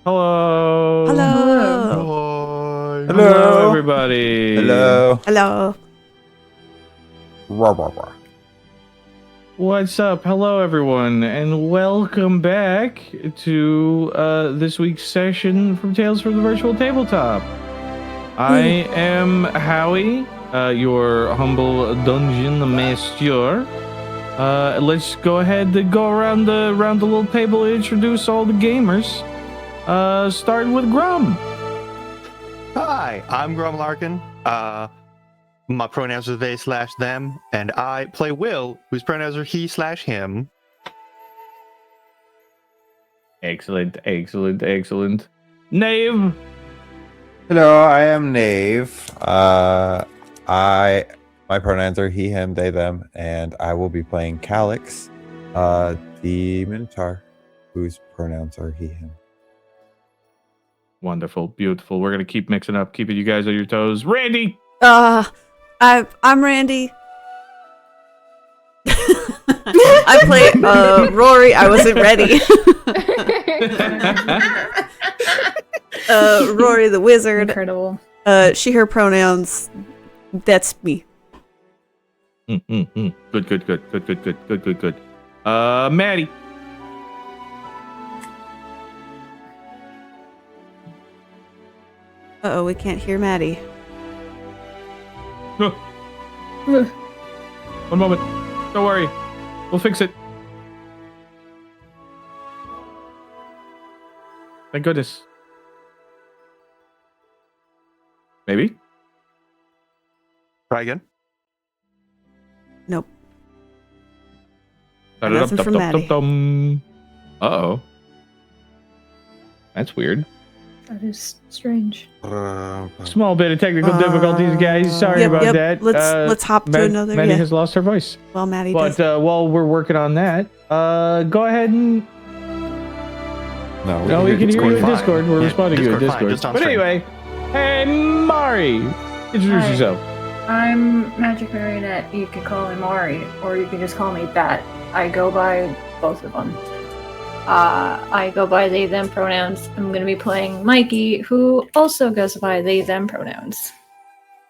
Hello. Hello. Hello. Hello, everybody. Hello. Hello. Rah, rah, rah. What's up? Hello, everyone, and welcome back to this week's session from Tales from the Virtual Tabletop. I am Howie, your humble dungeon master. Let's go ahead and go around the little table and introduce all the gamers. Starting with Grum. Hi, I'm Grumlarkin. My pronouns are they/them, and I play Will, whose pronouns are he/him. Excellent. Knave. Hello, I am Knave. My pronouns are he, him, they, them, and I will be playing Calix, the Minotaur, whose pronouns are he, him. Wonderful, beautiful. We're gonna keep mixing up, keeping you guys on your toes. Randi. I'm Randi. I play Rori. I wasn't ready. Rori the wizard. Incredible. She, her pronouns. That's me. Good. Maddie. Uh-oh, we can't hear Maddie. No. One moment. Don't worry. We'll fix it. Thank goodness. Maybe? Try again. Nope. Nothing from Maddie. Uh-oh. That's weird. That is strange. Small bit of technical difficulties, guys. Sorry about that. Let's hop to another. Maddie has lost her voice. Well, Maddie does. But while we're working on that, go ahead and... No, we can hear you in Discord. We're responding to you in Discord. But anyway, hey, Mari, introduce yourself. I'm Magic Marionette. You can call me Mari, or you can just call me Bat. I go by both of them. I go by they, them pronouns. I'm going to be playing Mykie, who also goes by they, them pronouns.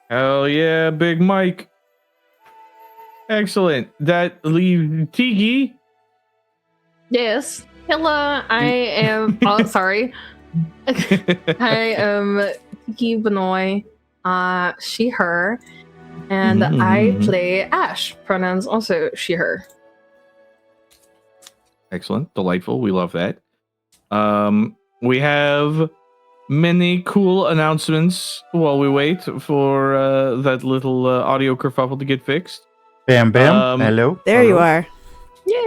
Hell yeah, Big Mike. Excellent. That leaves Tiki. Yes. Hello, I am... oh, sorry. I am Tiki Benoy, she, her. And I play Ashe. Pronouns also she, her. Excellent. Delightful. We love that. We have many cool announcements while we wait for that little audio kerfuffle to get fixed. Bam, bam. Hello. There you are. Yay!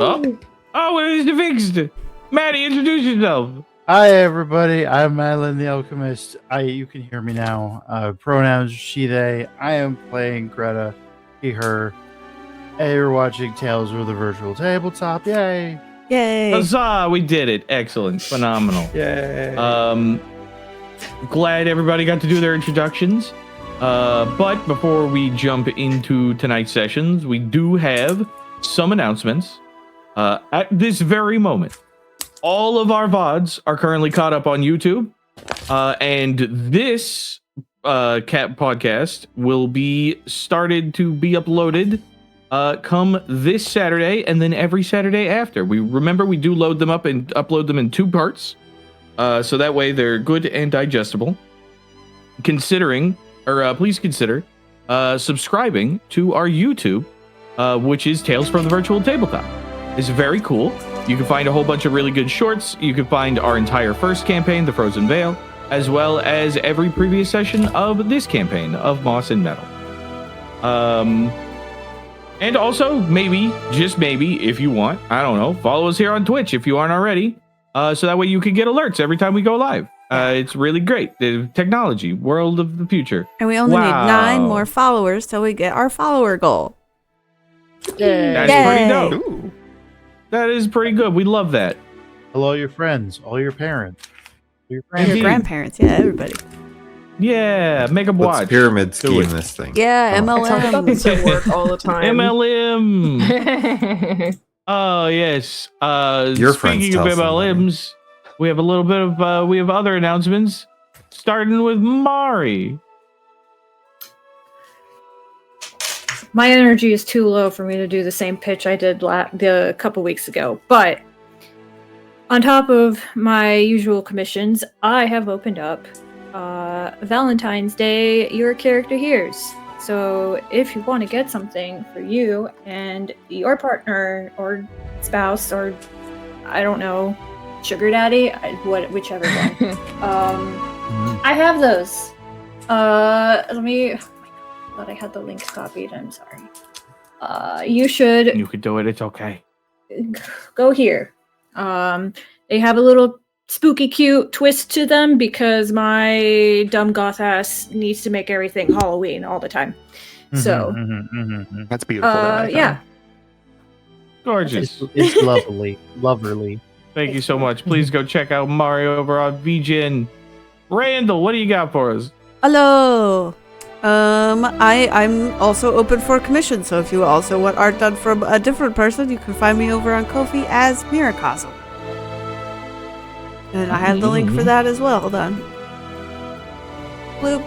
Oh, it is fixed. Maddie, introduce yourself. Hi, everybody. I'm MadilynnTheAlchemist. You can hear me now. Pronouns she, they. I am playing Greta, he, her. Hey, you're watching Tales of the Virtual Tabletop. Yay! Yay! Huzzah! We did it. Excellent. Phenomenal. Yay! Glad everybody got to do their introductions. But before we jump into tonight's sessions, we do have some announcements. At this very moment, all of our VODs are currently caught up on YouTube. And this podcast will be started to be uploaded come this Saturday and then every Saturday after. We do load them up and upload them in 2 parts. So that way they're good and digestible. Please consider subscribing to our YouTube, which is Tales from the Virtual Tabletop. It's very cool. You can find a whole bunch of really good shorts. You can find our entire first campaign, The Frozen Veil, as well as every previous session of this campaign of Moss and Metal. And also, maybe, just maybe, if you want, I don't know, follow us here on Twitch if you aren't already. So that way you can get alerts every time we go live. It's really great. The technology, world of the future. And we only need 9 more followers till we get our follower goal. That's pretty dope. Ooh. That is pretty good. We love that. Hello, your friends, all your parents, Your grandparents, yeah, everybody. Yeah, make them watch. Let's pyramid scheme this thing. Yeah, MLM. That's at work all the time. MLM. Oh, yes. Your friends speaking of tell MLMs, we have a little bit of we have other announcements, starting with Mari. My energy is too low for me to do the same pitch I did a couple weeks ago. But on top of my usual commissions, I have opened up Valentine's Day Your Character Hears. So if you want to get something for you and your partner or spouse or, I don't know, sugar daddy, whichever one. I have those. Let me... I thought I had the links copied. I'm sorry. You should... You could do it. It's okay. Go here. They have a little spooky cute twist to them because my dumb goth ass needs to make everything Halloween all the time. So that's beautiful. yeah. Gorgeous. It's lovely. Loverly. Thank you so much. Please go check out Mario over on VGN. Randall, what do you got for us? Hello. I'm also open for commission, so if you also want art done from a different person, you can find me over on Ko-fi as Miracosm. And I have the link for that as well. Hold on. Bloop.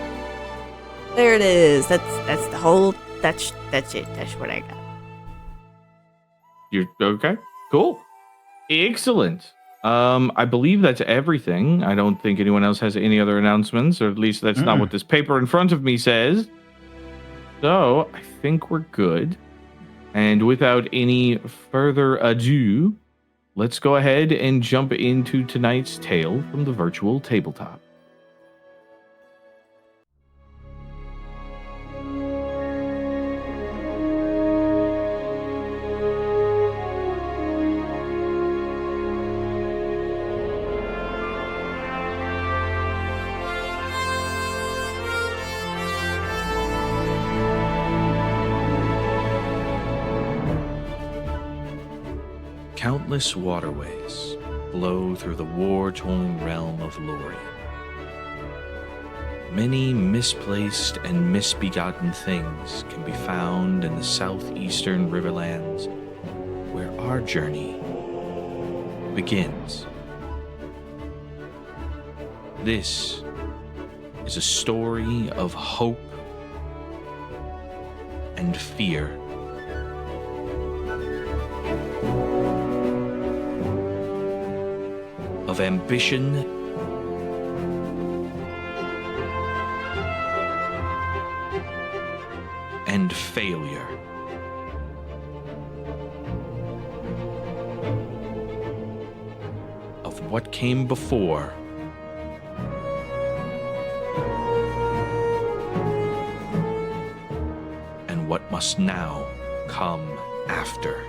There it is. That's the whole. That's it. That's what I got. You're okay. Cool. Excellent. I believe that's everything. I don't think anyone else has any other announcements, or at least that's not what this paper in front of me says. So I think we're good. And without any further ado, let's go ahead and jump into tonight's tale from the virtual tabletop. Countless waterways flow through the war-torn realm of Lori. Many misplaced and misbegotten things can be found in the southeastern riverlands, where our journey begins. This is a story of hope and fear. Of ambition and failure. Of what came before and what must now come after.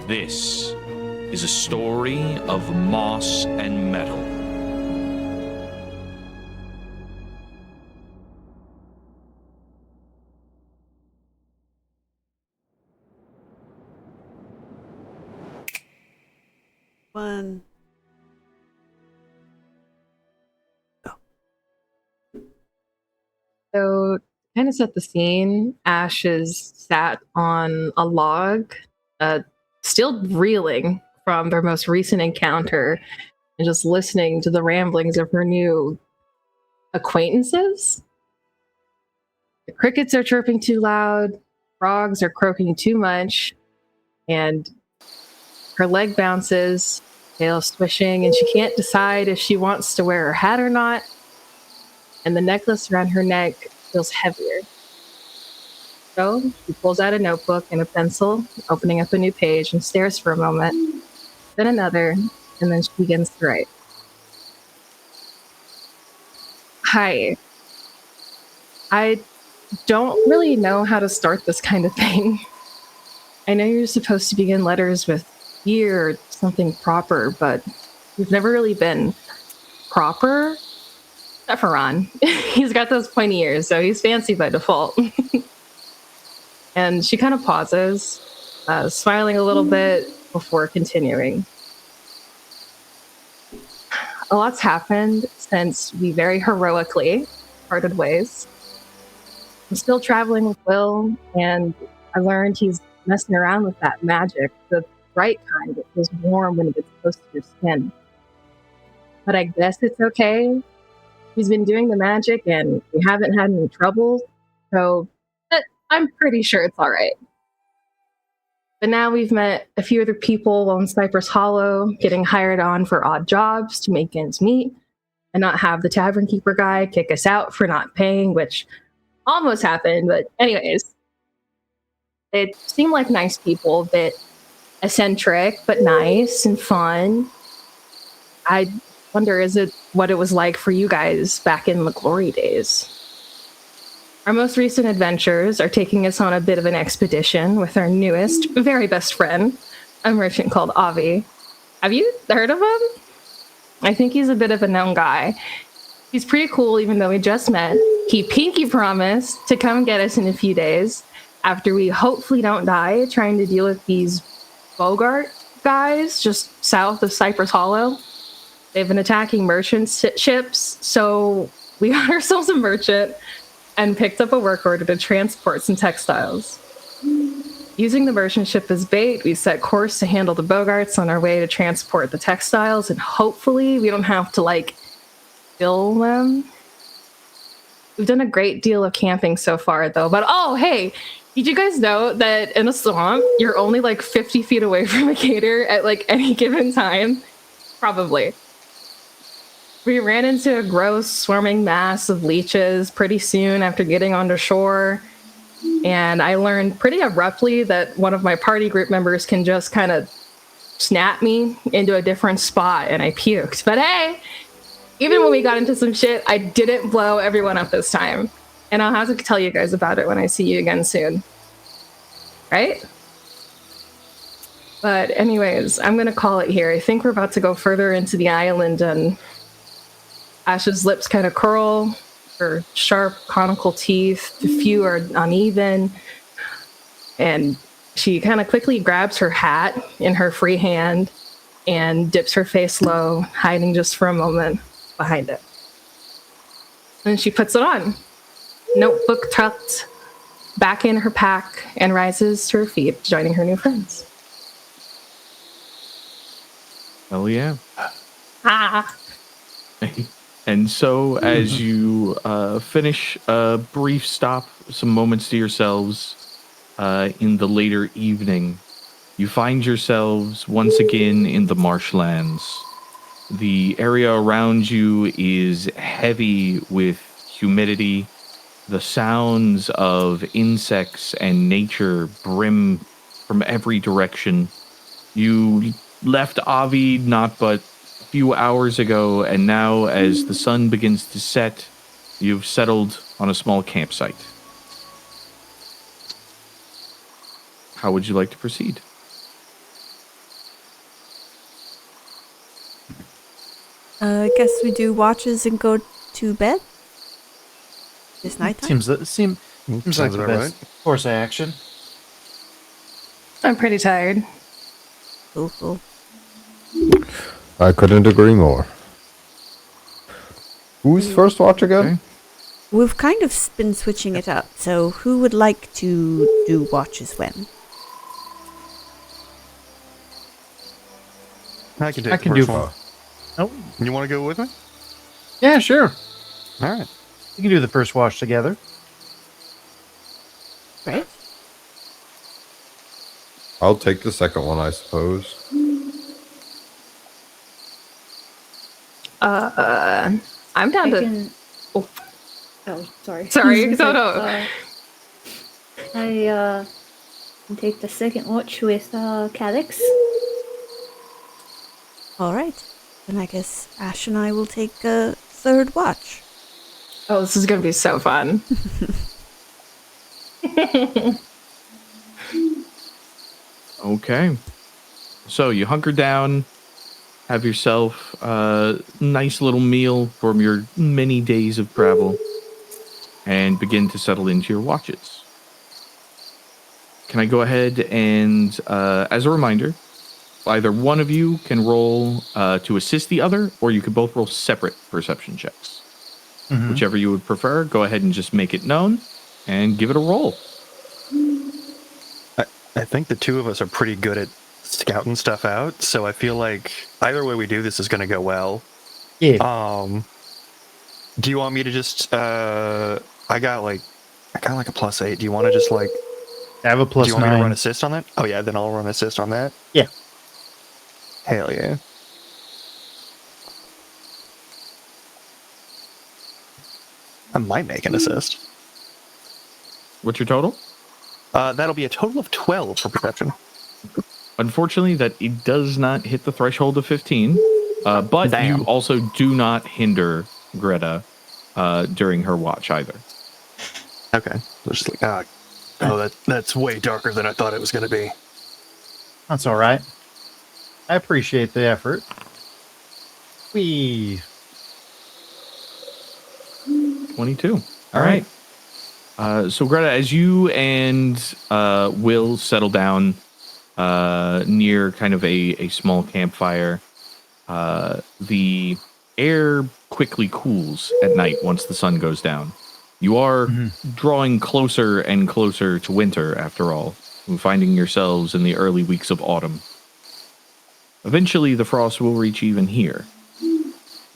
This is a story of moss and metal. One. So, kind of set the scene. Ashe is sat on a log, still reeling from their most recent encounter and just listening to the ramblings of her new acquaintances. The crickets are chirping too loud, frogs are croaking too much, and her leg bounces, tail swishing, and she can't decide if she wants to wear her hat or not, and the necklace around her neck feels heavier. So she pulls out a notebook and a pencil, opening up a new page, and stares for a moment, then another, and then she begins to write. Hi. I don't really know how to start this kind of thing. I know you're supposed to begin letters with "dear" or something proper, but you've never really been proper. Except for Ron. He's got those pointy ears, so he's fancy by default. And she kind of pauses, smiling a little bit before continuing. A lot's happened since we very heroically parted ways. I'm still traveling with Will, and I learned he's messing around with that magic, the bright kind that feels warm when it gets close to your skin. But I guess it's okay. He's been doing the magic, and we haven't had any trouble, so I'm pretty sure it's all right. But now we've met a few other people on Cypress Hollow, getting hired on for odd jobs to make ends meet, and not have the tavern keeper guy kick us out for not paying, which almost happened. But anyways, it seemed like nice people, a bit eccentric, but nice and fun. I wonder, is it what it was like for you guys back in the glory days? Our most recent adventures are taking us on a bit of an expedition with our newest, very best friend, a merchant called Avi. Have you heard of him? I think he's a bit of a known guy. He's pretty cool, even though we just met. He pinky promised to come get us in a few days after we hopefully don't die trying to deal with these Bogart guys just south of Cypress Hollow. They've been attacking merchant ships, so we got ourselves a merchant and picked up a work order to transport some textiles. Using the merchant ship as bait, we set course to handle the Bogarts on our way to transport the textiles, and hopefully we don't have to, fill them. We've done a great deal of camping so far, though. But, oh, hey, did you guys know that in a swamp, you're only, 50 feet away from a gator at, any given time? Probably. We ran into a gross, swarming mass of leeches pretty soon after getting onto shore, and I learned pretty abruptly that one of my party group members can just kind of snap me into a different spot, and I puked. But hey, even when we got into some shit, I didn't blow everyone up this time, and I'll have to tell you guys about it when I see you again soon. Right? But anyways, I'm going to call it here. I think we're about to go further into the island, and Ashe's lips kind of curl, her sharp, conical teeth, the few are uneven, and she kind of quickly grabs her hat in her free hand and dips her face low, hiding just for a moment behind it. Then she puts it on, notebook tucked back in her pack, and rises to her feet, joining her new friends. Hell yeah. Ah! And so, as you finish a brief stop, some moments to yourselves in the later evening, you find yourselves once again in the marshlands. The area around you is heavy with humidity. The sounds of insects and nature brim from every direction. You left Avi not but few hours ago, and now as the sun begins to set, you've settled on a small campsite. How would you like to proceed? I guess we do watches and go to bed. This nighttime. Seems like the about best course of action. I'm pretty tired. Cool. I couldn't agree more. Who's first watch again? Okay. We've kind of been switching it up, so who would like to do watches when? I can take I the can first do one. both. Oh, You want to go with me? yeah, sure. All right. We can do the first watch together. Right? I'll take the second one, I suppose. I'm down I to... can. Oh. Oh, sorry. Sorry, I was no, gonna no. say, I can take the second watch with Calix. All right. Then I guess Ashe and I will take a third watch. Oh, this is going to be so fun. Okay. So you hunker down, have yourself a nice little meal from your many days of travel, and begin to settle into your watches. Can I go ahead and, as a reminder, either one of you can roll to assist the other, or you can both roll separate perception checks. Mhm. whichever you would prefer. Go ahead and just make it known and give it a roll. I think the two of us are pretty good at scouting stuff out, so I feel like either way we do this is going to go well. Yeah. Do you want me to just I got like a +8. Do you want to just like I have a do you want me to +9. run assist on that? Oh yeah, then I'll run assist on that. Yeah. Hell yeah. I might make an assist. What's your total? That'll be a total of 12 for perception. Unfortunately, that it does not hit the threshold of 15, but Damn. you also do not hinder Greta during her watch either. Okay. So just like, that's way darker than I thought it was going to be. That's all right. I appreciate the effort. We 22. All right. So Greta, as you and Will settle down near kind of a small campfire, the air quickly cools at night once the sun goes down. You are drawing closer and closer to winter, after all, and finding yourselves in the early weeks of autumn. Eventually, the frost will reach even here.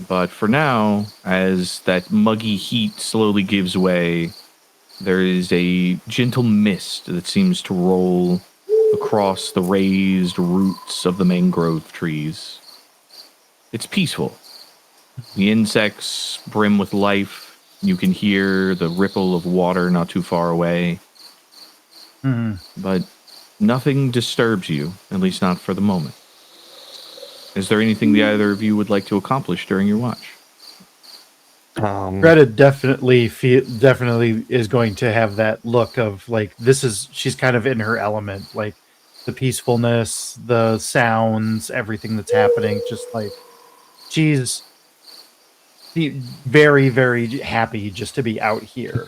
But for now, as that muggy heat slowly gives way, there is a gentle mist that seems to roll across the raised roots of the mangrove trees. It's peaceful. The insects brim with life. You can hear the ripple of water not too far away. But nothing disturbs you, at least not for the moment. Is there anything the either of you would like to accomplish during your watch? Greta definitely is going to have that look of like she's kind of in her element, like the peacefulness, the sounds, everything that's happening. Just like she's very, very happy just to be out here.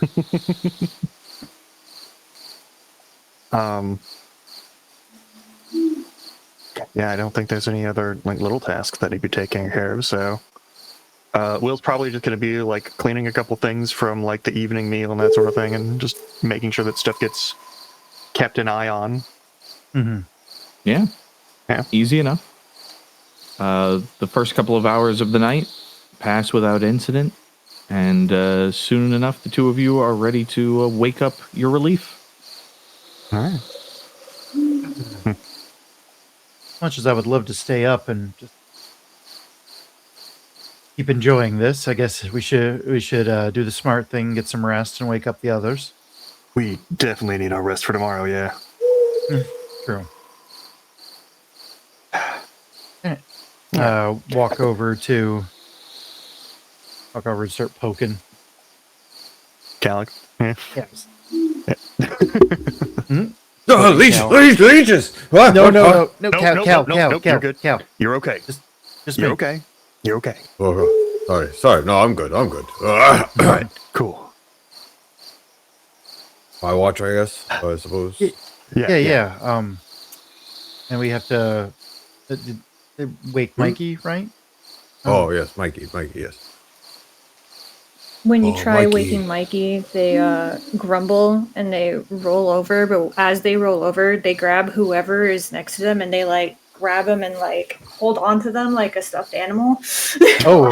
Yeah, I don't think there's any other like little tasks that he'd be taking care of, so Will's probably just going to be like cleaning a couple things from like the evening meal and that sort of thing, and just making sure that stuff gets kept an eye on. Yeah. Yeah. Easy enough. The first couple of hours of the night pass without incident, and soon enough, the two of you are ready to wake up your relief. All right. As much as I would love to stay up and just keep enjoying this, I guess we should do the smart thing, get some rest, and wake up the others. We definitely need our rest for tomorrow, yeah. True. Walk over and start poking. Calix? Yeah. Yes. No, leeches! What? No, Nope, Cal, you're good. Cal. You're okay. Just You're me. okay. You're okay. Oh, sorry. No, I'm good. All right, cool. My watch, I guess. I suppose. Yeah. And we have to wake Mykie, right? Oh yes, Mykie. Yes. When you Oh, try Mykie. waking Mykie, they grumble and they roll over, but as they roll over, they grab whoever is next to them and they like grab them and like hold on to them like a stuffed animal. Oh.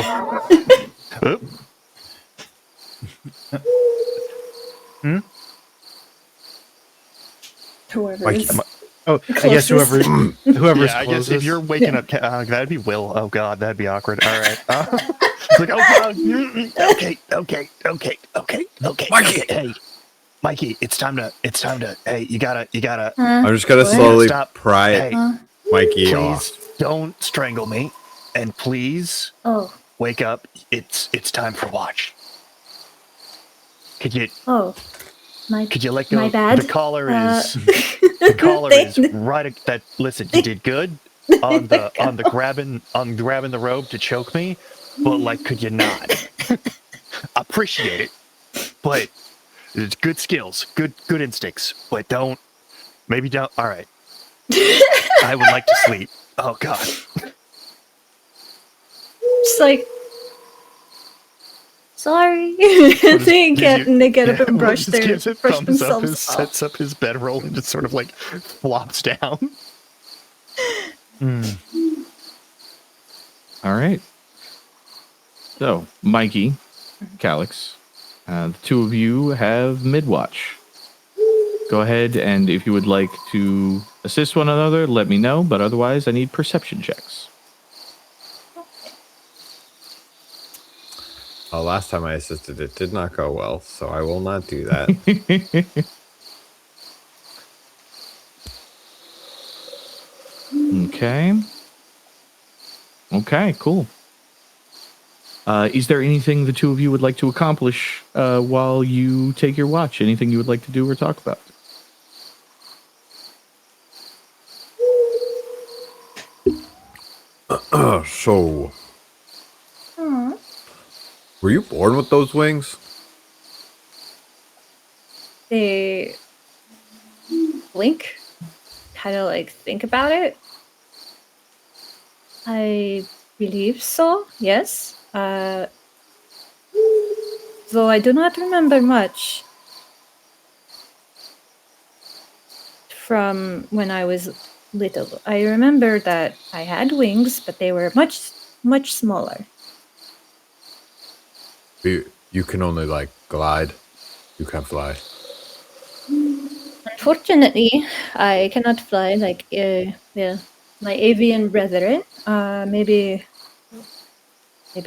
Whoever is Oh, I guess whoever's Yeah, I guess closest. if you're waking up, that'd be Will. Oh God, that'd be awkward. All right. It's like, oh God. Okay. Mykie! Hey, Mykie, it's time to. Hey, you gotta. I'm just gonna slowly Stop. pry Hey, Mykie please off. don't strangle me, and please wake up. It's time for watch. Could you let go? my bad. The collar is the collar is right. That listen, you did good on the grabbing the robe to choke me, but like, could you not? Appreciate it, but it's good skills, good instincts, but don't. All right. I would like to sleep. Oh God. just like Sorry. What they is- get gives you- and they get up and Will brush just gives it thumbs up, themselves and off. sets up his bedroll and just sort of like flops down. All right. So, Mykie, Calix, the two of you have mid-watch. Go ahead, and if you would like to assist one another, let me know. But otherwise, I need perception checks. Last time I assisted, it did not go well, so I will not do that. Okay. Okay, cool. Is there anything the two of you would like to accomplish while you take your watch? Anything you would like to do or talk about? So, Aw. were you born with those wings? They blink, kind of like think about it. I believe so, yes. Though I do not remember much from when I was little. I remember that I had wings, but they were much, much smaller. You can only like glide. You can't fly. Unfortunately, I cannot fly like my avian brethren. Maybe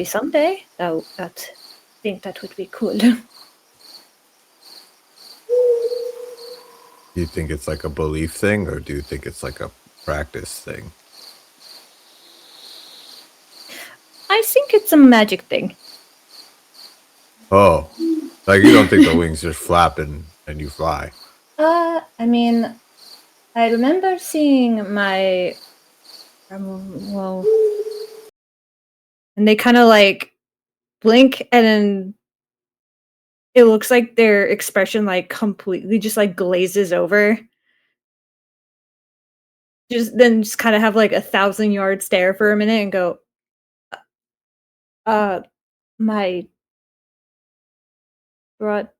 someday. That think that would be cool. Do you think it's like a belief thing, or do you think it's like a practice thing? I think it's a magic thing. Oh, like you don't think the wings just flap and you fly? I mean, I remember seeing my and they kind of like blink, and then it looks like their expression like completely just like glazes over. Just kind of have like 1,000-yard stare for a minute and go, my Raza,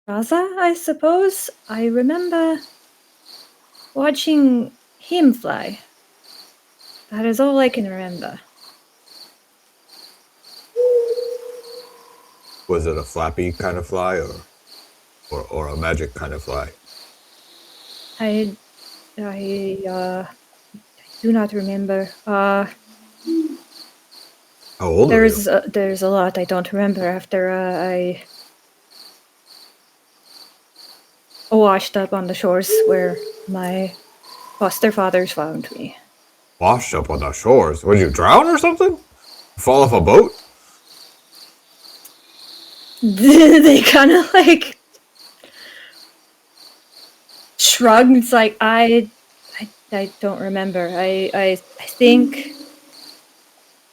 I suppose. I remember watching him fly. That is all I can remember. Was it a flappy kind of fly, or a magic kind of fly? I do not remember. How old are you? There's a lot I don't remember after I washed up on the shores where my foster fathers found me. Washed up on the shores. Would you drown or something? Fall off a boat? They kind of like shrugged. It's like I don't remember. I think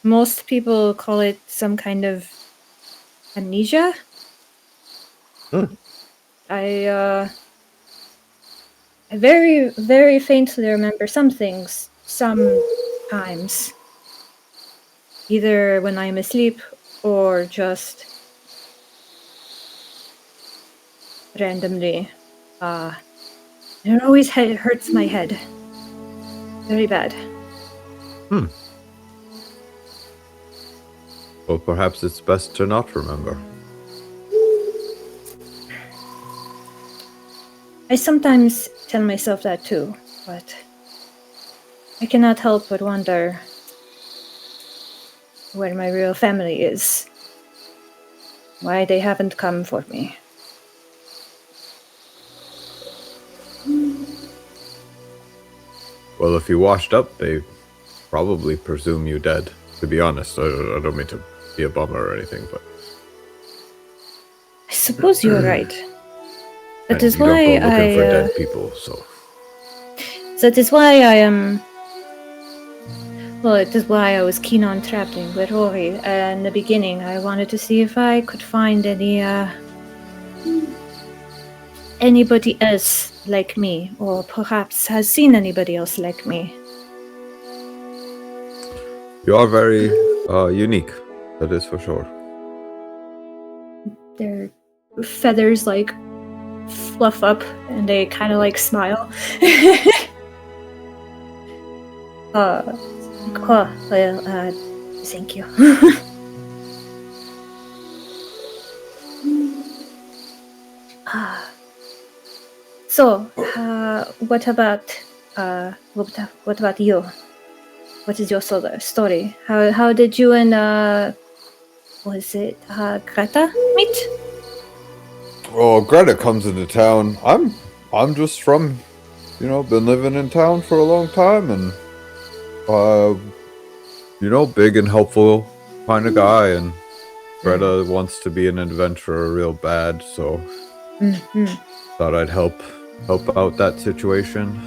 most people call it some kind of amnesia. I very, very faintly remember some things sometimes. Either when I'm asleep or just randomly. It always hurts my head. Very bad. Well, perhaps it's best to not remember. I sometimes tell myself that too, but I cannot help but wonder where my real family is. Why they haven't come for me. Well, if you washed up, they probably presume you dead. To be honest, I don't mean to be a bummer or anything, but I suppose you're right. That and is you why don't go looking for I. dead people. So That is why I am. Well, it is why I was keen on traveling with Rori. In the beginning, I wanted to see if I could find anybody else like me, or perhaps has seen anybody else like me. you are very unique. That is for sure. their feathers like fluff up and they kind of like smile. Thank you. So, what about you? What is your story? How did you and was it Greta meet? Oh, Greta comes into town. I'm just from, been living in town for a long time, and big and helpful kind of guy. And Greta wants to be an adventurer real bad, so thought I'd help out that situation.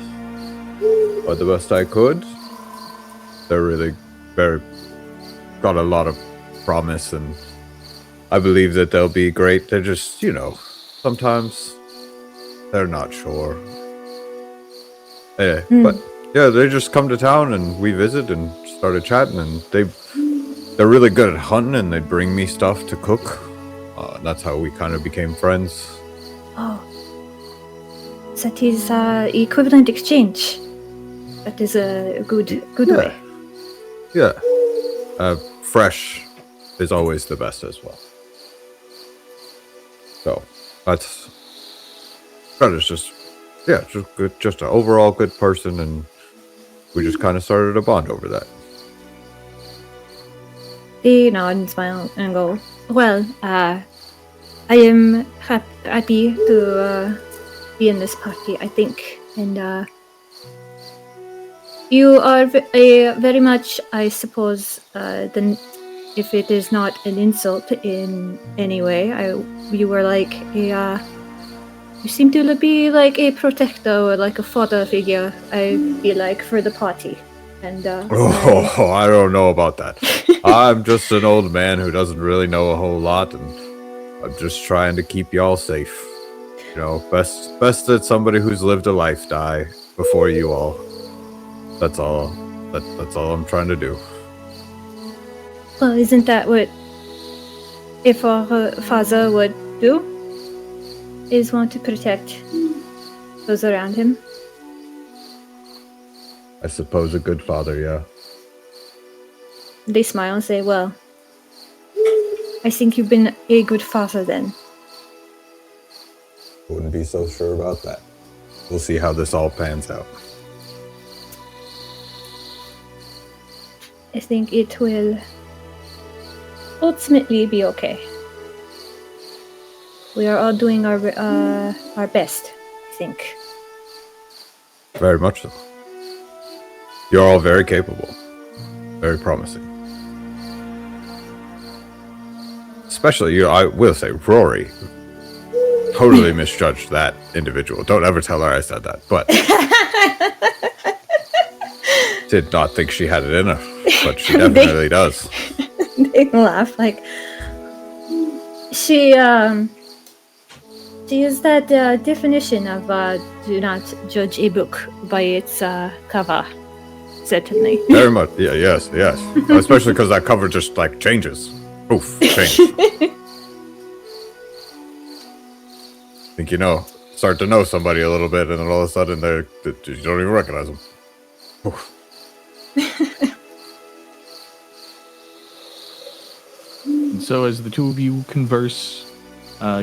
But the best I could. They're really got a lot of promise, and I believe that they'll be great. They're just, sometimes they're not sure. But yeah, they just come to town and we visit and started chatting, and they're really good at hunting, and they bring me stuff to cook. That's how we kind of became friends. Oh, that is equivalent exchange. That is a good way. Yeah. Fresh is always the best as well. So that's just good, just an overall good person, and we just kind of started a bond over that. They nod and smile and go, well, I am happy to be in this party, I think. And you are very much, I suppose, if it is not an insult in any way, you were like you seem to be like a protector or like a father figure, I feel like, for the party. And I don't know about that. I'm just an old man who doesn't really know a whole lot, and I'm just trying to keep y'all safe. Best that somebody who's lived a life die before you all. That's all. That's all I'm trying to do. Well, isn't that what if our father would do? Is want to protect those around him? I suppose a good father, yeah. They smile and say, well, I think you've been a good father then. Wouldn't be so sure about that. We'll see how this all pans out. I think it will ultimately be okay. We are all doing our best, I think. Very much so. You're all very capable. Very promising. Especially, I will say, Rori totally misjudged that individual. Don't ever tell her I said that, but did not think she had it in her, but she definitely does. They laugh like she is that definition of do not judge a book by its cover. Certainly. Very much. Yeah. Yes. Especially because that cover just like changes. Poof. Change. Think start to know somebody a little bit, and then all of a sudden you don't even recognize them. Oof. So as the two of you converse,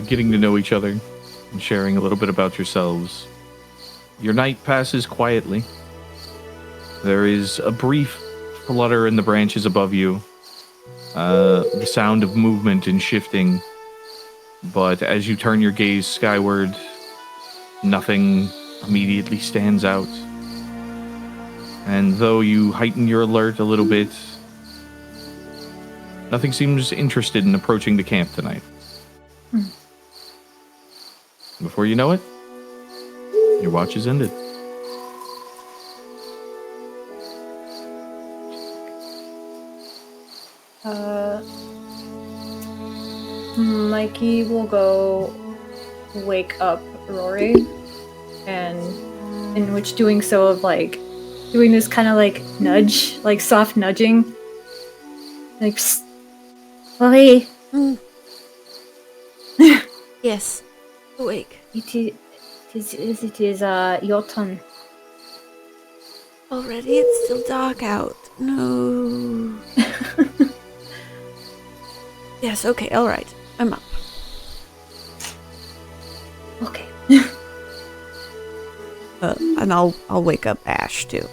getting to know each other and sharing a little bit about yourselves, your night passes quietly. There is a brief flutter in the branches above you, the sound of movement and shifting, but as you turn your gaze skyward, nothing immediately stands out. And though you heighten your alert a little bit, nothing seems interested in approaching the camp tonight. Before you know it, your watch is ended. Mykie will go wake up Rori, and in which doing so of like doing this kind of like nudge, like soft nudging, like Rori. Yes. Awake. It is your turn. Already? It's still dark out. No. Yes, okay, alright. I'm up. Okay. And I'll wake up Ashe too.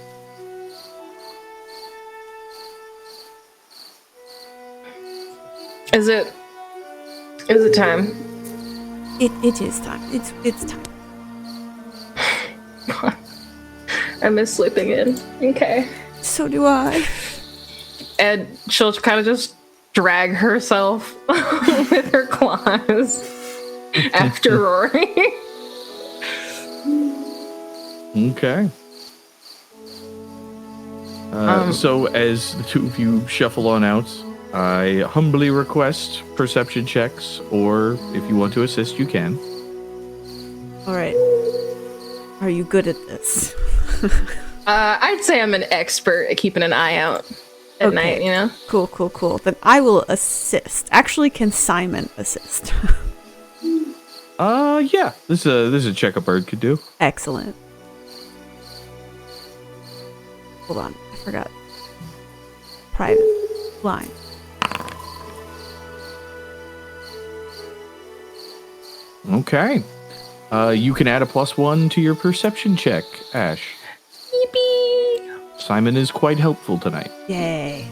Is it time? It is time. It's time. I miss sleeping in. Okay. So do I. And she'll kind of just drag herself with her claws after Rori. Okay. So as the two of you shuffle on out, I humbly request perception checks, or if you want to assist, you can. Alright. Are you good at this? I'd say I'm an expert at keeping an eye out at night, you know? Cool. Then I will assist. Actually, can Simon assist? Yeah. This is a check a bird could do. Excellent. Hold on, I forgot. Private line. Okay. You can add a +1 to your perception check, Ashe. Yippee! Simon is quite helpful tonight. Yay.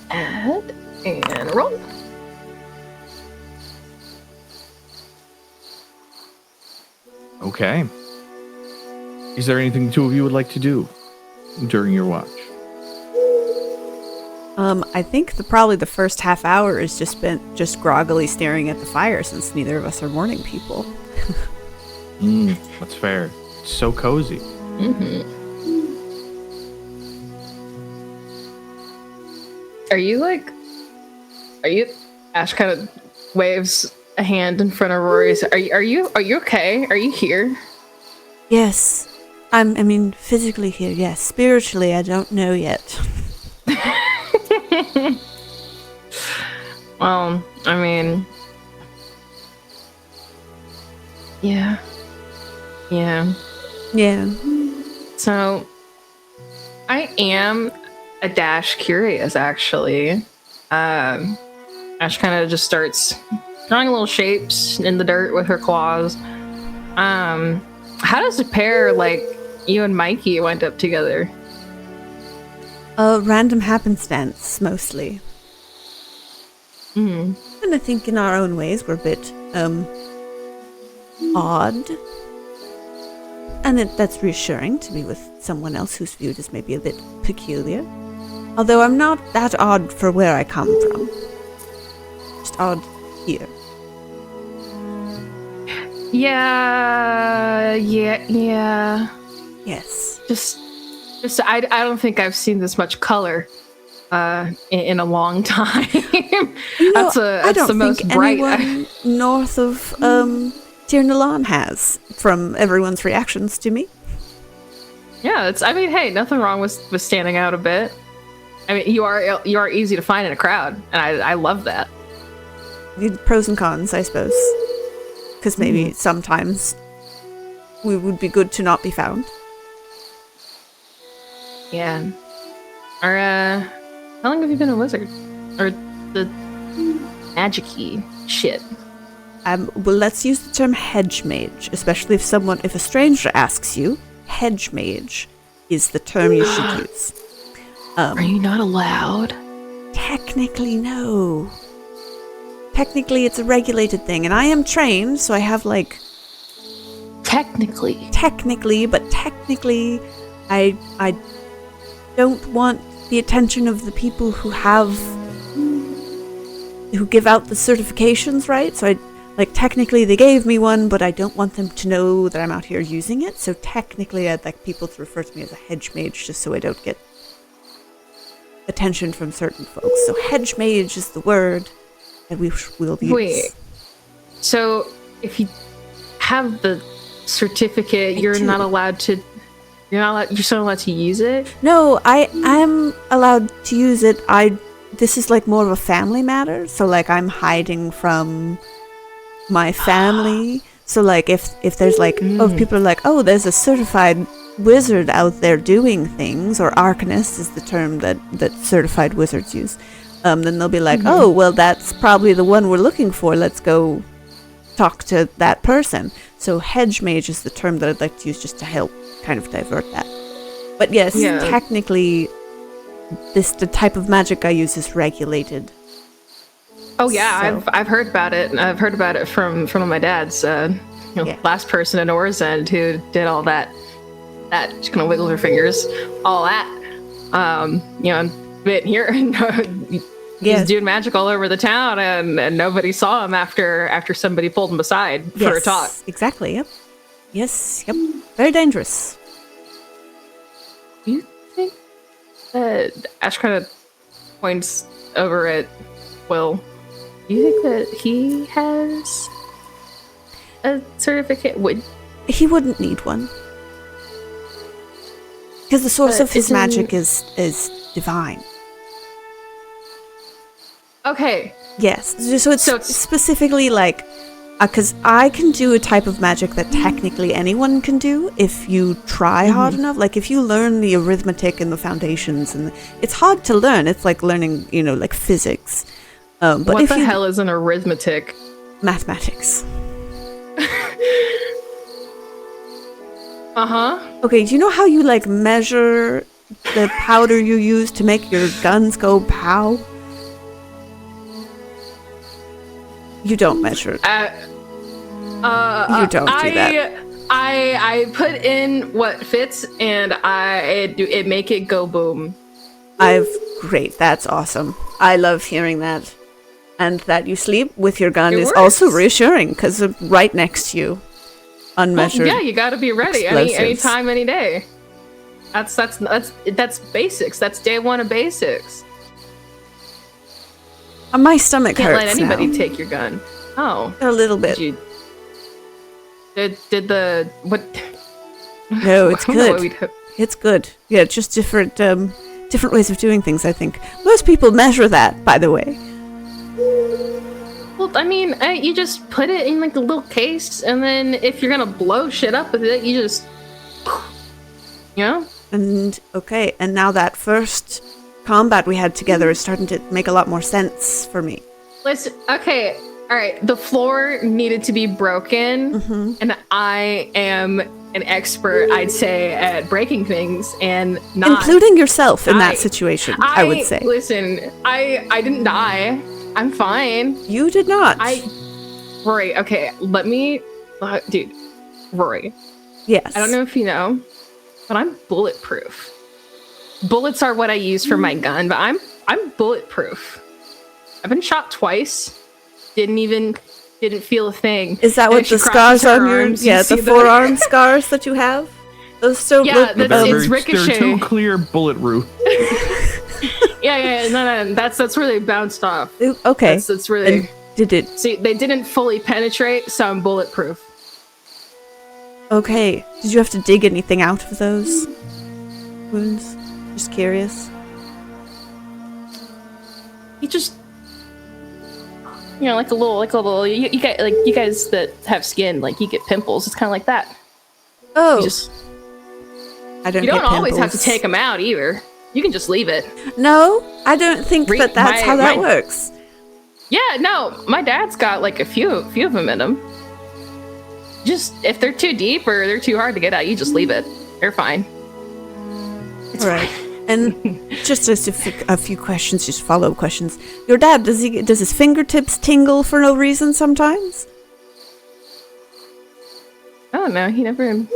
Add and roll. Okay. Is there anything the two of you would like to do during your watch? I think probably the first half hour is just spent just groggily staring at the fire since neither of us are morning people. That's fair. It's so cozy. Mm-hmm. Are you Ashe kind of waves a hand in front of Rory's. Are you okay? Are you here? Yes. I mean, physically here, yes. Spiritually, I don't know yet. Well, I mean, yeah. So, I am a dash curious, actually. Ashe kind of just starts drawing little shapes in the dirt with her claws. How does a pair like you and Mykie wind up together? Random happenstance, mostly. Mm. And I think in our own ways we're a bit, odd. And that's reassuring to be with someone else who's viewed as maybe a bit peculiar. Although I'm not that odd for where I come from. Just odd here. Yeah. Yes. Just I don't think I've seen this much color in a long time. You know, that's I don't the most think bright. anyone north of Tir Nalan has, from everyone's reactions to me. Yeah, I mean, hey, nothing wrong with standing out a bit. I mean, you are easy to find in a crowd, and I love that. The pros and cons, I suppose. Because maybe sometimes we would be good to not be found. Yeah. Or how long have you been a wizard? Or the magic-y shit? Well, let's use the term hedge mage, especially if a stranger asks you. Hedge mage is the term you should use. Are you not allowed? Technically, no. Technically, it's a regulated thing, and I am trained, so I have like... Technically, I don't want the attention of the people who give out the certifications, right? So technically they gave me one, but I don't want them to know that I'm out here using it. So technically I'd like people to refer to me as a hedge mage, just so I don't get attention from certain folks. So hedge mage is the word that we will use. Wait. So if you have the certificate, you're still not allowed to use it? No, I am allowed to use it. I this is like more of a family matter. So like I'm hiding from my family. So like if there's like if people are like, oh, there's a certified wizard out there doing things, or arcanist is the term that certified wizards use, then they'll be like, oh, well, that's probably the one we're looking for. Let's go talk to that person. So hedge mage is the term that I'd like to use just to help kind of divert that. But yes, technically, the type of magic I use is regulated. Oh yeah, so. I've heard about it. I've heard about it from one of my dad's. Last person in Orzend who did all that. That just kind of wiggled her fingers, all that. But here, he's doing magic all over the town, and nobody saw him after somebody pulled him aside for a talk. Exactly. Yep. Yes. Yep. Very dangerous. Do you think Ashe kind of points over at Will? Do you think that he has a certificate? He wouldn't need one. Because the source of his magic is divine. Okay. Yes. So it's specifically like, because I can do a type of magic that technically anyone can do if you try hard enough. Like if you learn the arithmetic and the foundations, and it's hard to learn. It's like learning, like physics. But what the hell is an arithmetic? Mathematics. Okay, do you know how you like measure the powder you use to make your guns go pow? You don't measure it. You don't do that. I put in what fits, and it make it go boom. Great, that's awesome. I love hearing that. And that you sleep with your gun is works. Also reassuring, because right next to you. Unmeasured. Well, yeah, you got to be ready any time, any day. That's basics. That's day one of basics. My stomach Can't hurts. Let anybody now. take your gun. Oh, a little bit. Did the what? No, it's good. It's good. Yeah, just different ways of doing things. I think most people measure that. By the way. Well, I mean, you just put it in like a little case, and then if you're gonna blow shit up with it, you just, And okay, and now that first combat we had together is starting to make a lot more sense for me. Listen, okay, all right. The floor needed to be broken, and I am an expert, I'd say, at breaking things, and not including yourself in that situation. I would say. Listen, I didn't die. I'm fine. You did not. Rory, okay, let me... dude, Rory. Yes. I don't know if you know, but I'm bulletproof. Bullets are what I use for my gun, but I'm bulletproof. I've been shot twice. Didn't feel a thing. Is that what the scars on your... Yeah, the forearm scars that you have? Those still look... it's ricochet. They're too clear bullet roof. Yeah, no, that's where they bounced off. Okay. That's really... And did it... See, they didn't fully penetrate, so I'm bulletproof. Okay. Did you have to dig anything out of those wounds? Just curious. You just... like a little... You guys that have skin, like, you get pimples. It's kind of like that. Oh. I don't. You don't always have to take them out either. You can just leave it. No, I don't think that's how that works. Yeah, no, my dad's got like a few of them in him. Just if they're too deep or they're too hard to get out, you just leave it. They're fine. It's right. And just a few questions, just follow-up questions. Your dad, does his fingertips tingle for no reason sometimes? I don't know. He never. You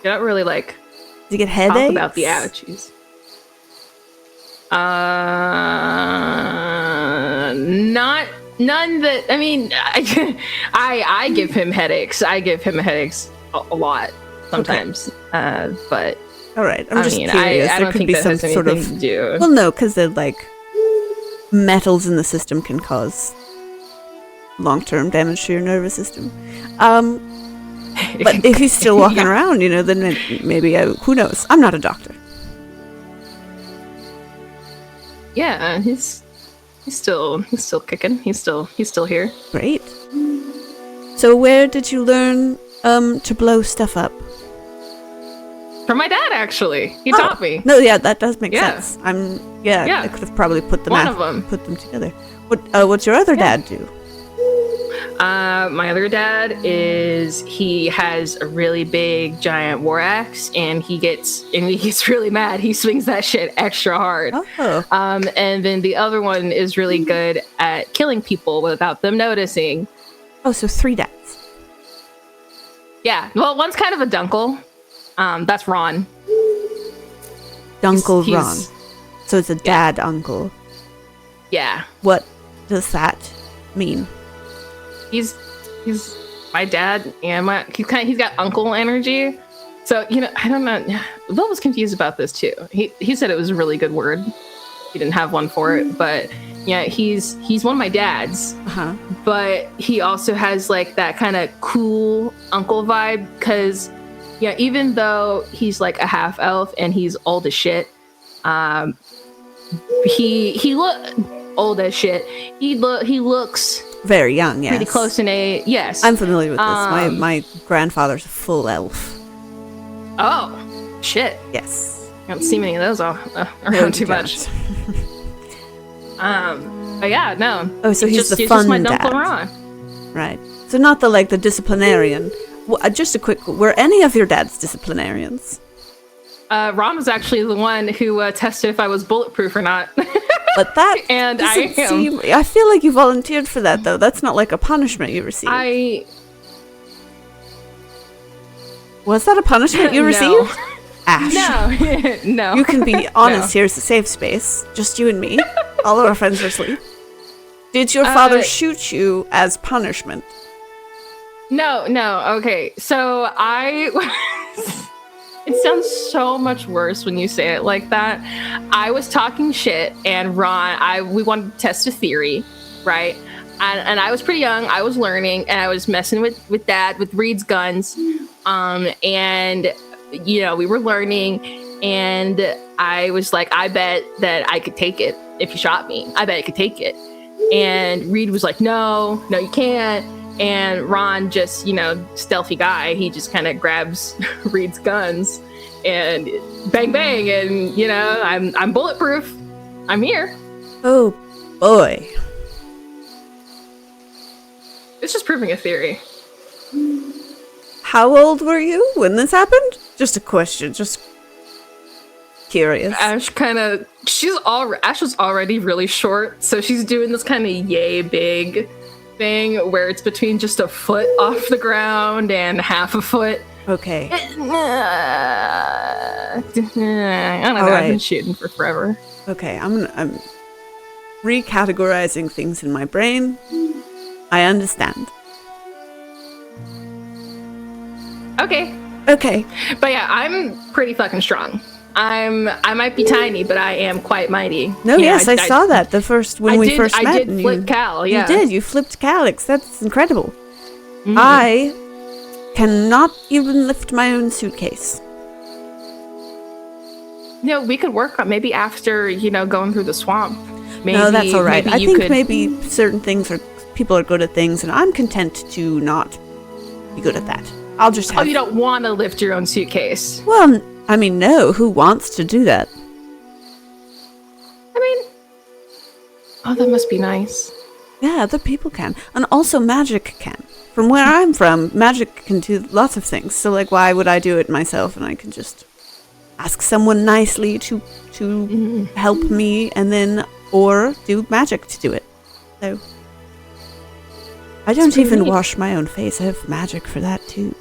don't really like. Does he get headaches? Talk about the ouchies. None that, I mean, I give him headaches. I give him headaches a lot sometimes. Okay. But all right, I'm just curious. I don't think that has anything to do. Well, no, because they're like metals in the system can cause long-term damage to your nervous system. But if he's still walking around, then maybe who knows? I'm not a doctor. Yeah, he's still kicking. He's still here. Great. So where did you learn to blow stuff up? From my dad, actually. He taught me. No, yeah, that does make Yeah. sense. I could have probably put them One of them. put them together. What's your other dad do? My other dad he has a really big giant war axe, and he gets really mad. He swings that shit extra hard. Oh. And then the other one is really good at killing people without them noticing. Oh, so 3 dads. Yeah. Well, one's kind of a dunkle. That's Ron. Uncle He's- Ron. So it's a dad uncle. Yeah. What does that mean? He's my dad, and he's got uncle energy. So, I don't know. Will was confused about this too. He said it was a really good word. He didn't have one for it, but yeah, he's one of my dads. Uh-huh. But he also has like that kind of cool uncle vibe, because even though he's like a half elf and he's old as shit, he look old as shit. He looks Very young, yes. pretty close in age. Yes. I'm familiar with this. My grandfather's a full elf. Oh, shit. Yes. I don't see many of those No, around you too much. don't. But yeah, no. Oh, so he's the just fun my dad. Uncle Ron. Right. So not the disciplinarian. Well, just a quick. Were any of your dads disciplinarians? Ron was actually the one who tested if I was bulletproof or not. But that And doesn't I am. seem. I feel like you volunteered for that though. That's not like a punishment you received. Was that a punishment you No. received? Ash. No, no. You can be honest. Here's the safe space. Just you and me. All of our friends are asleep. Did your father shoot you as punishment? No. Okay, so it sounds so much worse when you say it like that. I was talking shit, and Ron, we wanted to test a theory, right? And I was pretty young. I was learning, and I was messing with Dad with Reed's guns, and we were learning, and I was like, I bet that I could take it if you shot me. I bet I could take it. And Reed was like, no, you can't. And Ron just, stealthy guy, he just kind of grabs Reed's guns and bang, bang. And, I'm bulletproof. I'm here. Oh, boy. It's just proving a theory. How old were you when this happened? Just a question, just curious. Ashe was already really short, so she's doing this kind of yay big thing where it's between just a foot off the ground and half a foot. Okay. I don't know. All I've been right. shooting for forever. Okay, I'm recategorizing things in my brain. I understand. Okay. Okay. But yeah, I'm pretty fucking strong. I might be tiny, but I am quite mighty. No, yes, I saw that when we first met. I did and flip Cal, yeah. You did. You flipped Calix. That's incredible. Mhm. I cannot even lift my own suitcase. We could work on maybe after, going through the swamp. Maybe, No, that's all right. I you think could- maybe certain people are good at things, and I'm content to not be good at that. I'll just have. Oh, you don't want to lift your own suitcase. Well, I mean, no. Who wants to do that? Oh, that must be nice. Yeah, other people can, and also magic can. From where I'm from, magic can do lots of things. So, like, why would I do it myself? And I can just ask someone nicely to help me, and then or do magic to do it. So I don't pretty even neat. wash my own face. I have magic for that too.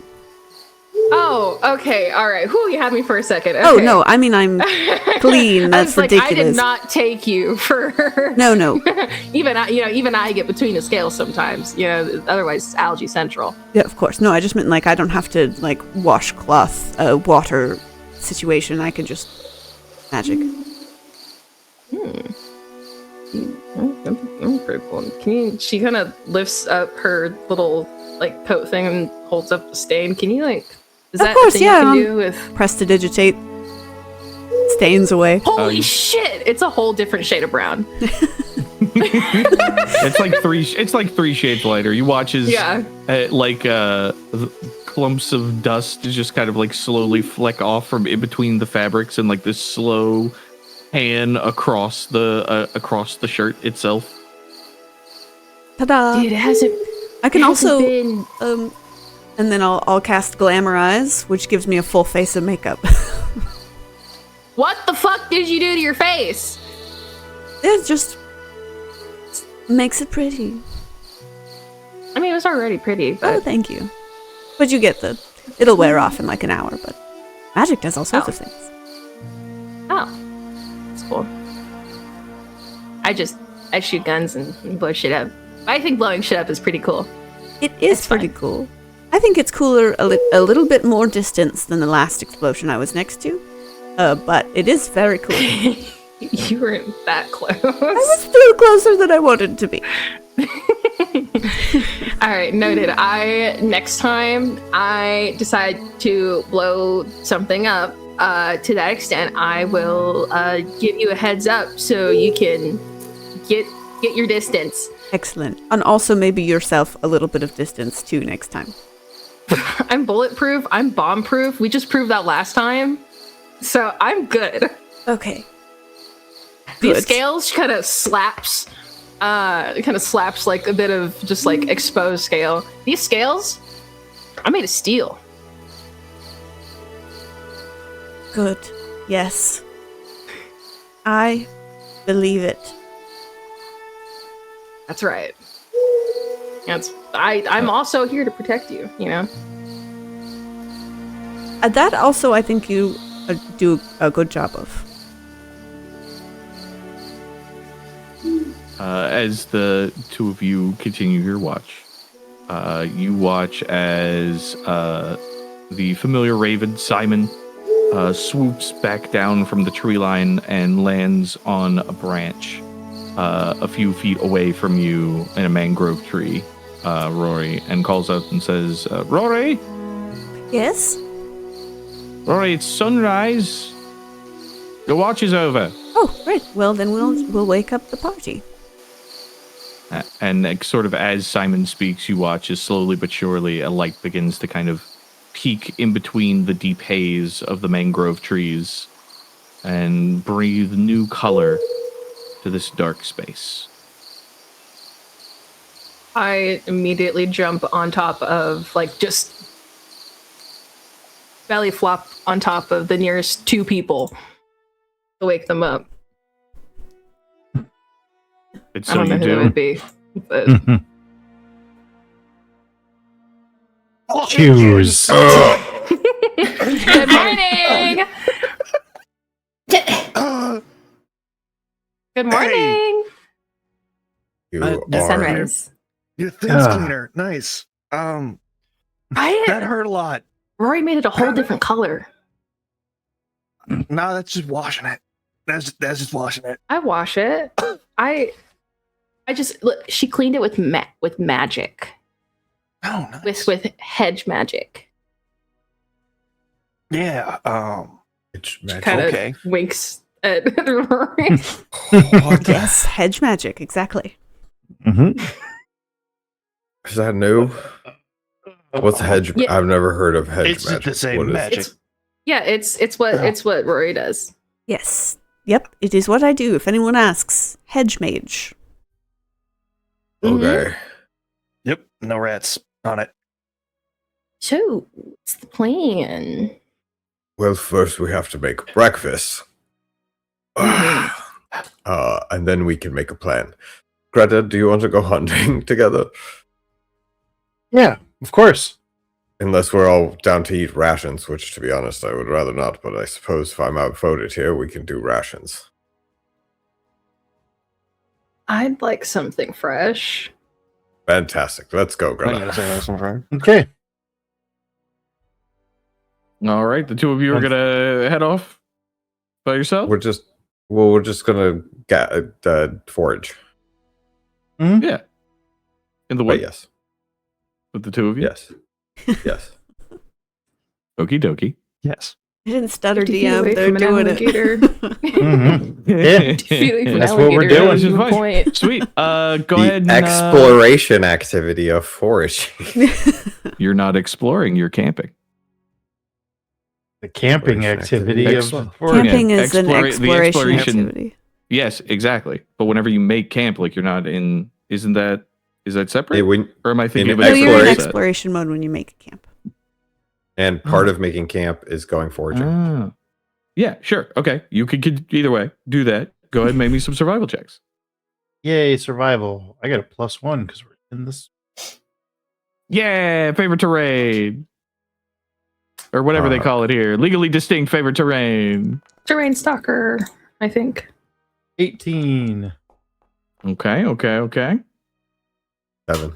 Oh, okay, all right. Whew, you had me for a second. Okay. Oh no, I mean I'm clean. That's I was like, ridiculous. I did not take you for. No. even I get between the scales sometimes. Otherwise it's algae central. Yeah, of course. No, I just meant like I don't have to like washcloth water situation. I can just magic. Pretty cool. She kind of lifts up her little like coat thing and holds up the stain. Can you like? Is Of that course, a thing yeah, you can do with? Prestidigitate. Stains away. Holy shit! it. It's a whole different shade of brown. It's like three shades lighter. You watch as clumps of dust just kind of like slowly fleck off from in between the fabrics and like this slow pan across the shirt itself. Ta-da! Dude, it hasn't. I can also been... and then I'll cast Glamorize, which gives me a full face of makeup. What the fuck did you do to your face? It just makes it pretty. I mean, it was already pretty, but... Oh, thank you. But you get it'll wear off in like an hour, but magic does all sorts of things. Oh. That's cool. I shoot guns and blow shit up. I think blowing shit up is pretty cool. It is pretty cool. I think it's cooler a little bit more distance than the last explosion I was next to. But it is very cool. You weren't that close. I was still closer than I wanted to be. Alright, noted. Next time I decide to blow something up, to that extent, I will give you a heads up so you can get your distance. Excellent. And also maybe yourself a little bit of distance too next time. I'm bulletproof. I'm bomb-proof. We just proved that last time. So I'm good. Okay. These scales kind of slaps like a bit of just like exposed scale. These scales are made of steel. Good. Yes. I believe it. That's right. I'm also here to protect you, you know? That also I think you do a good job of. As the two of you continue your watch, you watch as the familiar raven, Simon, swoops back down from the tree line and lands on a branch a few feet away from you in a mangrove tree, Rory, and calls out and says, Rory? Yes? Rory, it's sunrise. Your watch is over. Oh, great. Well, then we'll wake up the party. And sort of as Simon speaks, you watch as slowly but surely a light begins to kind of peek in between the deep haze of the mangrove trees and breathe new color to this dark space. I immediately jump on top of, like, just belly flop on top of the nearest two people to wake them up. It's I so don't know you who that do. would be, but... Choose. Good morning! Good morning! You the are Sunrise. Your thing's cleaner. Nice. That hurt a lot. Rory made it a whole different color. No, that's just washing it. That's just washing it. I wash it. I just look, she cleaned it with magic. Oh, nice. With hedge magic. Yeah. It's magic. Kind of Okay. winks at Rory. Yes, hedge magic, exactly. Mm-hmm. Is that new? What's hedge? Yeah. I've never heard of hedge It's magic. the same What is magic. it? Yeah, it's what Rory does. Yes. Yep, it is what I do, if anyone asks. Hedge mage. Okay. Yep. No rats on it. So, what's the plan? Well, first we have to make breakfast. And then we can make a plan. Greta, do you want to go hunting together? Yeah, of course. Unless we're all down to eat rations, which, to be honest, I would rather not. But I suppose if I'm outvoted here, we can do rations. I'd like something fresh. Fantastic. Let's go, I'm gonna Greta. say that's right. Okay. All right, the two of you are gonna head off by yourself. We're just gonna get forage. Yeah, in the But woods yes, with the two of you. yes, yes. Okie dokie. Yes. I didn't stutter, 50 feet away DM. They're from an doing alligator. Mhm. Yeah. 50 feet away from an That's what we're alligator, doing. that's Which is the fine. point. Sweet. Go The ahead and exploration activity of foraging. you're not exploring, you're camping. The camping activity of Excellent. Camping is an the exploration activity. Yes, exactly. But whenever you make camp, like you're not in. Is that separate? Or am I thinking of No, a you're in different set? exploration mode when you make a camp. And part of making camp is going foraging. Ah. Yeah, sure. Okay. You could either way do that. Go ahead and make me some survival checks. Yay, survival. I got a +1 because we're in this. Yeah, favorite terrain. Or whatever they call it here. Legally distinct favorite terrain. Terrain stalker, I think. 18. Okay. 7.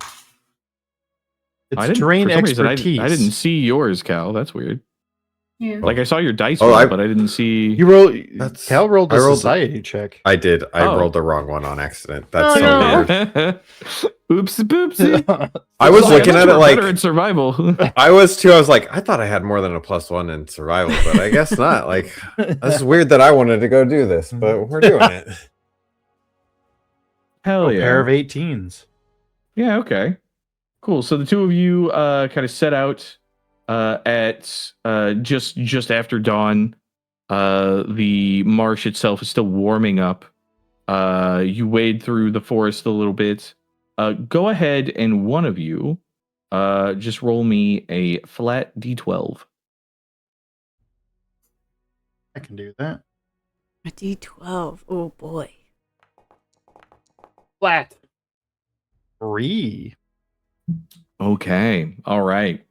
It's terrain for some reason, expertise. I didn't see yours, Cal. That's weird. Yeah. Like I saw your dice Oh, roll, but I didn't see. You roll. That's- Cal rolled a I rolled- society check. I did. I Oh. rolled the wrong one on accident. That's Oh, so no. weird. Oopsie poopsie. I was Sorry, looking thought at you it were like better at survival. I was too. I was like, I thought I had more than a +1 in survival, but I guess not. Like, this is weird that I wanted to go do this, but we're doing it. Hell A yeah. pair of 18s. Yeah, okay. Cool. So the two of you kind of set out at just after dawn. The marsh itself is still warming up. You wade through the forest a little bit. Go ahead and one of you just roll me a flat D12. I can do that. A D12. Oh boy. Flat. 3. Okay. All right.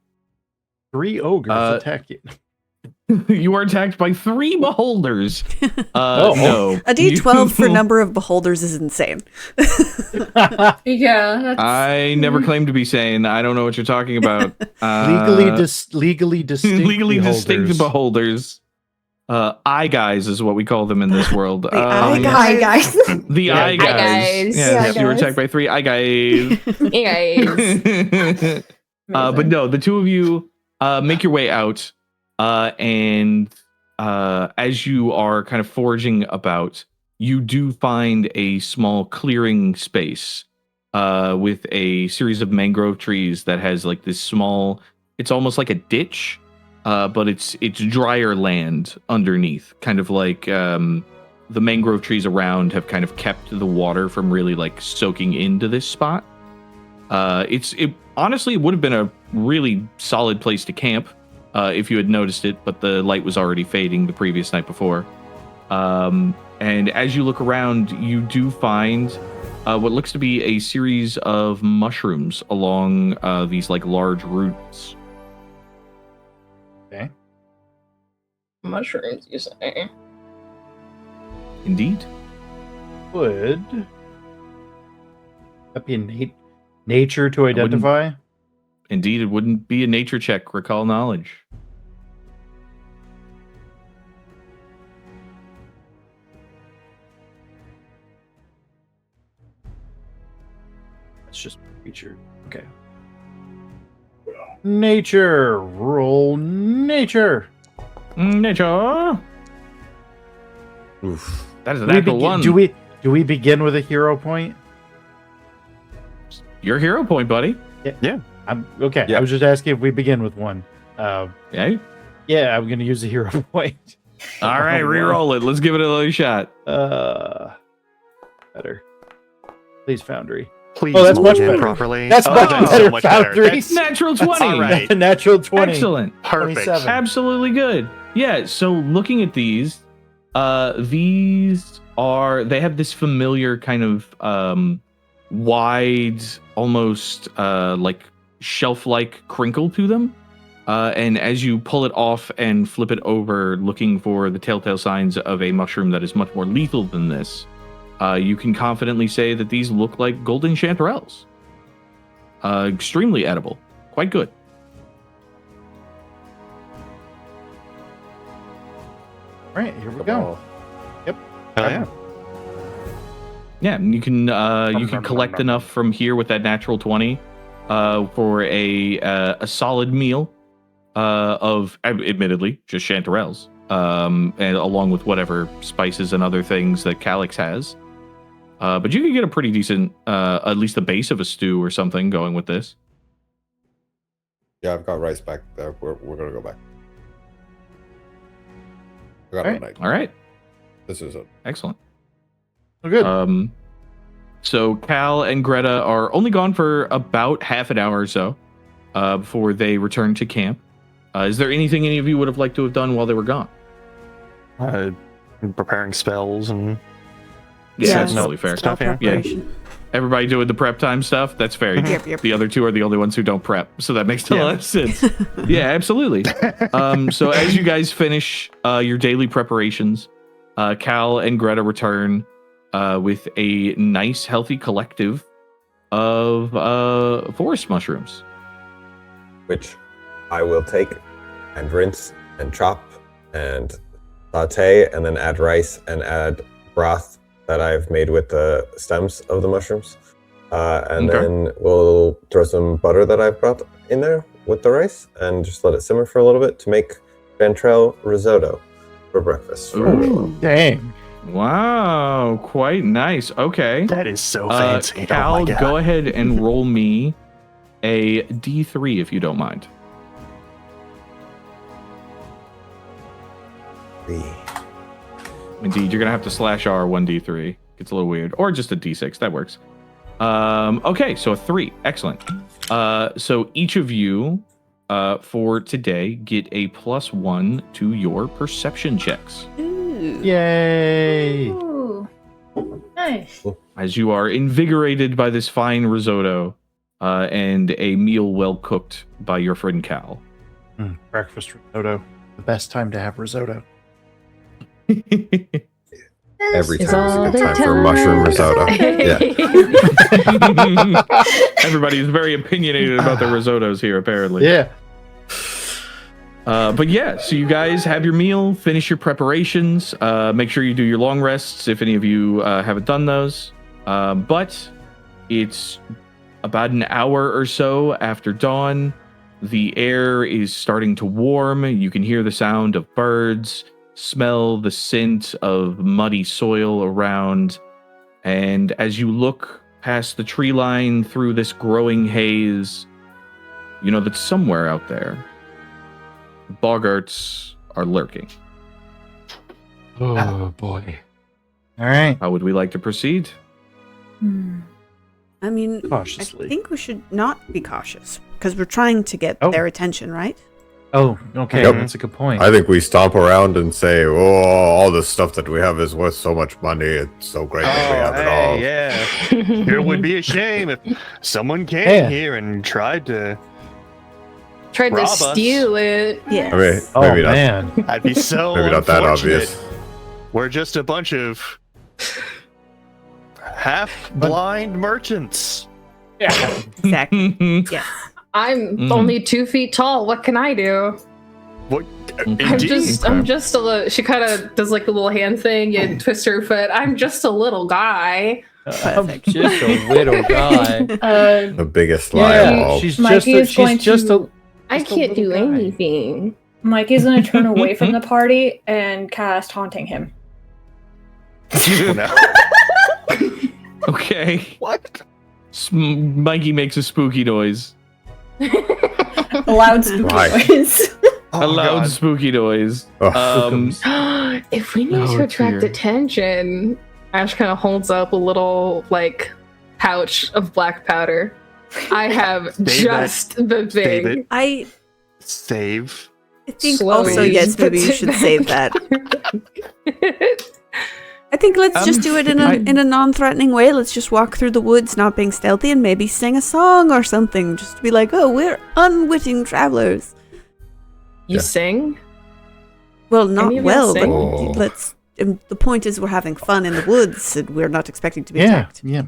3 ogres attack you. You are attacked by 3 beholders. Oh. No. A D12 for You- number of beholders is insane. Yeah, that's I never claimed to be sane. I don't know what you're talking about. legally distinct. Legally distinct beholders. beholders. Eye guys is what we call them in this world. The eye guys. Hi guys. The Yeah, eye eye guys. guys. Yes, Yeah, you were guys. attacked by 3 eye guys. Hey guys. But no, the two of you make your way out, and as you are kind of foraging about, you do find a small clearing space with a series of mangrove trees that has like this small. It's almost like a ditch, but it's drier land underneath, kind of like the mangrove trees around have kind of kept the water from really like soaking into this spot. Honestly, it would have been a really solid place to camp if you had noticed it, but the light was already fading the previous night before. And as you look around, you do find what looks to be a series of mushrooms along these like large roots. Okay. Mushrooms, you say? Indeed. Would that be nature to wouldn't- identify? Indeed, it wouldn't be a nature check. Recall knowledge. It's just featured. Okay. Nature. Roll nature. Nature. Oof. That is an Do we actual begin- one. Do we begin with a hero point? Your hero point, buddy. I'm okay. Yeah. I was just asking if we begin with one. Yeah. Yeah, I'm gonna use a hero point. All right, re-roll it. Let's give it another shot. Better. Please, Foundry. Please Oh, that's much mulligan better. properly. That's Oh, much that's better, so much better. Foundry. Natural That's 20. all right. Natural 20. Excellent. Perfect. 27. Absolutely good. Yeah, so looking at these they have this familiar kind of wide, almost like shelf-like crinkle to them. And as you pull it off and flip it over, looking for the telltale signs of a mushroom that is much more lethal than this, you can confidently say that these look like golden chanterelles. Extremely edible. Quite good. All right, here we go. Hell yeah. Yeah, and you can collect enough from here with that natural 20 for a solid meal. of, admittedly, just chanterelles, and along with whatever spices and other things that Calix has. But you can get a pretty decent, at least the base of a stew or something going with this. Yeah, I've got rice back there. We're gonna go back. I got it right. All right. This is it. Excellent. Oh, good. So Cal and Greta are only gone for about half an hour or so before they return to camp. Is there anything any of you would have liked to have done while they were gone? Preparing spells and Yeah, Yeah, that's totally fair. spell Yeah. preparation. Everybody doing the prep time stuff? That's fair. Yep. The other two are the only ones who don't prep, so that makes a lot of sense. Yeah, absolutely. So as you guys finish your daily preparations, Cal and Greta return with a nice, healthy collective of forest mushrooms. Which I will take and rinse and chop and saute and then add rice and add broth that I've made with the stems of the mushrooms. And Okay. then we'll throw some butter that I've brought in there with the rice and just let it simmer for a little bit to make chanterelle risotto for breakfast. Ooh. Dang. Wow, quite nice. Okay. that is so fancy. Cal, oh my God. go ahead and roll me a D3 if you don't mind. 3. Indeed, you're gonna have to slash R 1d3. It's a little weird, or just a d6. That works. Okay, so a 3. Excellent. So each of you, for today, get a +1 to your perception checks Ooh. Yay. Ooh. Nice. as you are invigorated by this fine risotto and a meal well cooked by your friend Cal. Breakfast risotto. The best time to have risotto. Every Is time is a all good the time for mushroom risotto. Yeah. Everybody's very opinionated about the risottos here, apparently. Yeah. But yeah, so you guys have your meal, finish your preparations, make sure you do your long rests if any of you haven't done those. But it's about an hour or so after dawn. The air is starting to warm. You can hear the sound of birds, smell the scent of muddy soil around. And as you look past the tree line through this growing haze, you know that somewhere out there, boggarts are lurking. Oh boy. All right. How would we like to proceed? I mean, Cautiously. I think we should not be cautious because we're trying to get Oh. their attention, right? Oh, okay. Yep. That's a good point. I think we stomp around and say, "Oh, all the stuff that we have is worth so much money. It's so great that we have it all." Yeah. It would be a shame if someone came Yeah. here and tried to. Tried to Rob us. steal it. Yes. I mean, Oh maybe not. man. I'd be so. Maybe not that unfortunate. obvious. We're just a bunch of half-blind merchants. Exactly. Yes. I'm Mhm. only 2 feet tall. What can I do? What? I'm Indeed. just a little. She kind of does like a little hand thing and twists her foot. I'm just a little guy. I'm Perfect. just a little guy. The biggest lie of all. she's Mikey just a, is going she's just to- a I Just a can't do little guy. anything. Mikey's gonna turn away from the party and cast Haunting Him. No. Okay. What? Mikey makes a spooky noise. A loud spooky Why? noise. A loud spooky noise. Oh, If we need Oh, to attract dear. attention, Ash kind of holds up a little like pouch of black powder. I have Save just the Save thing. it. I Save. think Slowly also, yes, maybe you puts it should back. save that. I think let's just do it in a non-threatening way. Let's just walk through the woods, not being stealthy, and maybe sing a song or something. Just to be like, oh, we're unwitting travelers. You Yeah. sing? Well, not Any of well, y'all but sing? let's. The point is, we're having fun in the woods, and we're not expecting to be yeah, attacked. yeah.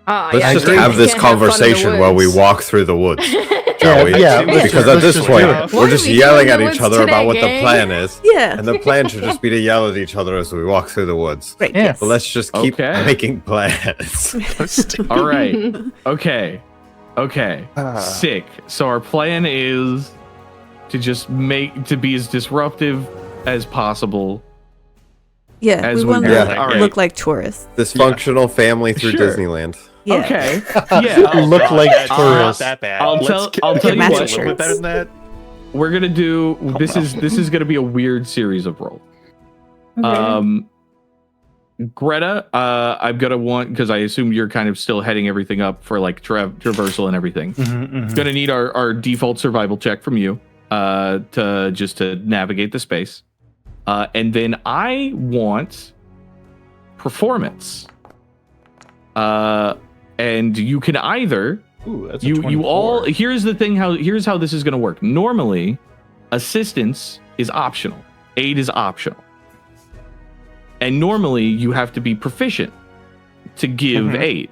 Let's I just agree. have We this can't have fun in the conversation while we woods. walk through the woods, Yeah, shall we? yeah, let's Because just- at this let's point, do it. What we're are just we yelling doing at in the each woods other about today, what the gang? plan is. Yeah, And the plan should just be to yell at each other as we walk through the woods. great. Yeah. Yes. But let's just keep Okay. making plans. All right. Okay. Okay. Ah. Sick. So our plan is to just to be as disruptive as possible. Yeah, As we we want go. to All right. look like tourists. Dysfunctional family through Sure. Disneyland. Yeah. Okay. Yeah. Look like That's not tourists. that bad. I'll Let's tell you matching what. a little bit better than that. We're gonna do this is gonna be a weird series of rolls. Greta, I'm gonna want, because I assume you're kind of still heading everything up for like traversal and everything. Gonna need our default survival check from you to navigate the space, and then I want performance, and you can either Ooh, that's a you all 24. here's how this is gonna work. Normally, assistance is optional, aid is optional. And normally you have to be proficient to give aid.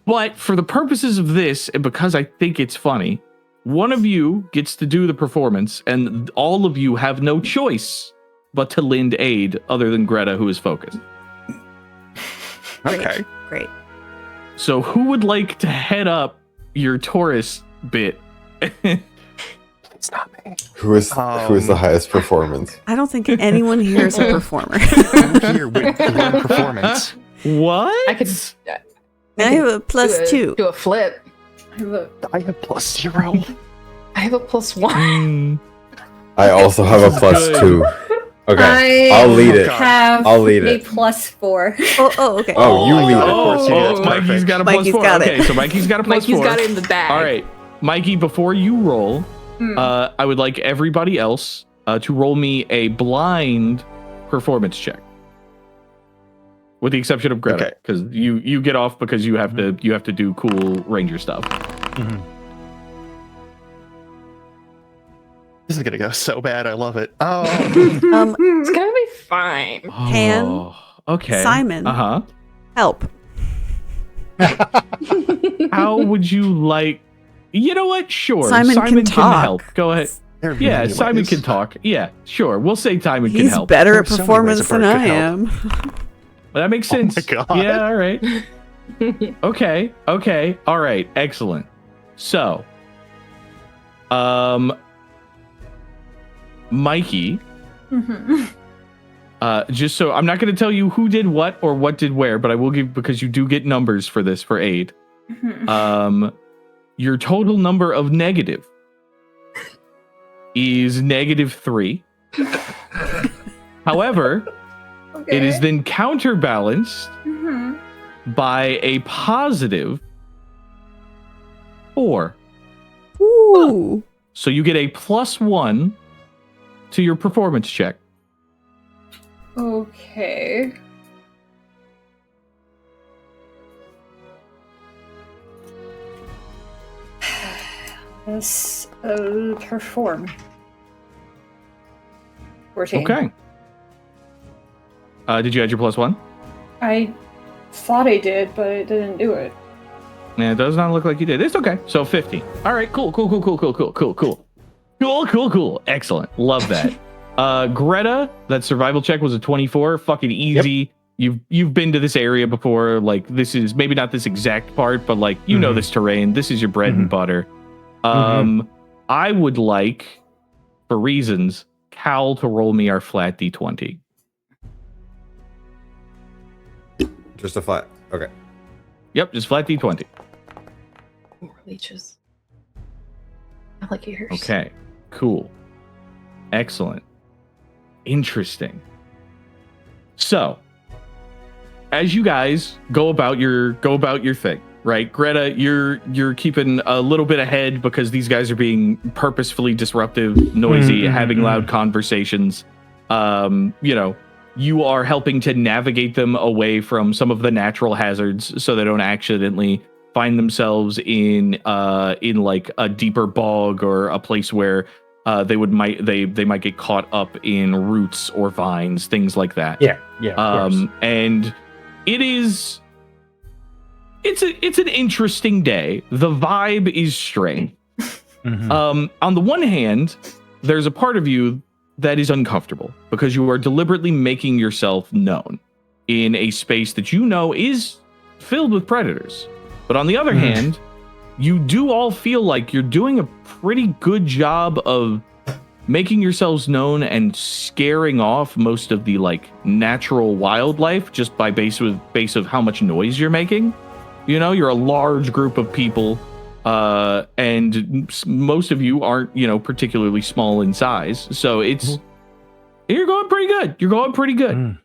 But for the purposes of this, and because I think it's funny, one of you gets to do the performance, and all of you have no choice but to lend aid other than Greta, who is focused. Okay. Great. So who would like to head up your tourist bit? It's not me. Who is the highest performance? I don't think anyone here is a performer. I'm here with one performance. What? I could I have a plus do 2. Do a flip. I have +0. I have a +1. I also have a plus 2. Okay, I'll lead it. I'll lead it. +4. Oh, okay. Oh, you lead it. Of course you did. It's Mikey's perfect. got a Mikey's +4. got it. Okay, so Mikey's got a +4. Mikey's got it in the bag. All right, Mikey, before you roll, I would like everybody else to roll me a blind performance check, with the exception of Greta, Okay. because you get off because you have to do cool ranger stuff. This is gonna go so bad. I love it. Oh, It's gonna be fine. Can Oh, okay. Simon help? How would you like? You know what? Sure. Simon can talk. help. Go ahead. there are Yeah, many Simon ways. can talk. Yeah, sure. We'll say Simon can He's help. better There at are so many ways performance a than bird I could am. Well, that makes sense. my God. Yeah, all right. Okay, all right, excellent. So, Mikey, just so I'm not going to tell you who did what or what did where, but I will give, because you do get numbers for this for aid. Your total number of negative is -3. However, it is then counterbalanced by a +4. Ooh. So you get a +1 to your performance check. Okay. Let's perform. 14. Okay. Did you add your +1? I thought I did, but it didn't do it. Yeah, it does not look like you did. It's okay. So 15. All right, cool. Excellent. Love that. Greta, that survival check was a 24. Fucking easy. You've been to this area before. Like, this is maybe not this exact part, but like you know this terrain. This is your bread and butter. I would like, for reasons, Cal to roll me our flat D20. Just a flat. Okay. Yep, just flat D20. More leeches. Alligators. Okay, cool. Excellent. Interesting. So, as you guys go about your thing, right? Greta, you're keeping a little bit ahead because these guys are being purposefully disruptive, noisy, having loud conversations. You are helping to navigate them away from some of the natural hazards so they don't accidentally find themselves in like a deeper bog or a place where they might get caught up in roots or vines, things like that. Yeah. Of course. And it's an interesting day. The vibe is strange. On the one hand, there's a part of you that is uncomfortable because you are deliberately making yourself known in a space that you know is filled with predators. But on the other hand, you do all feel like you're doing a pretty good job of making yourselves known and scaring off most of the like natural wildlife just by base of how much noise you're making. You know, you're a large group of people, and most of you aren't, you know, particularly small in size. So it's you're going pretty good. You're going pretty good.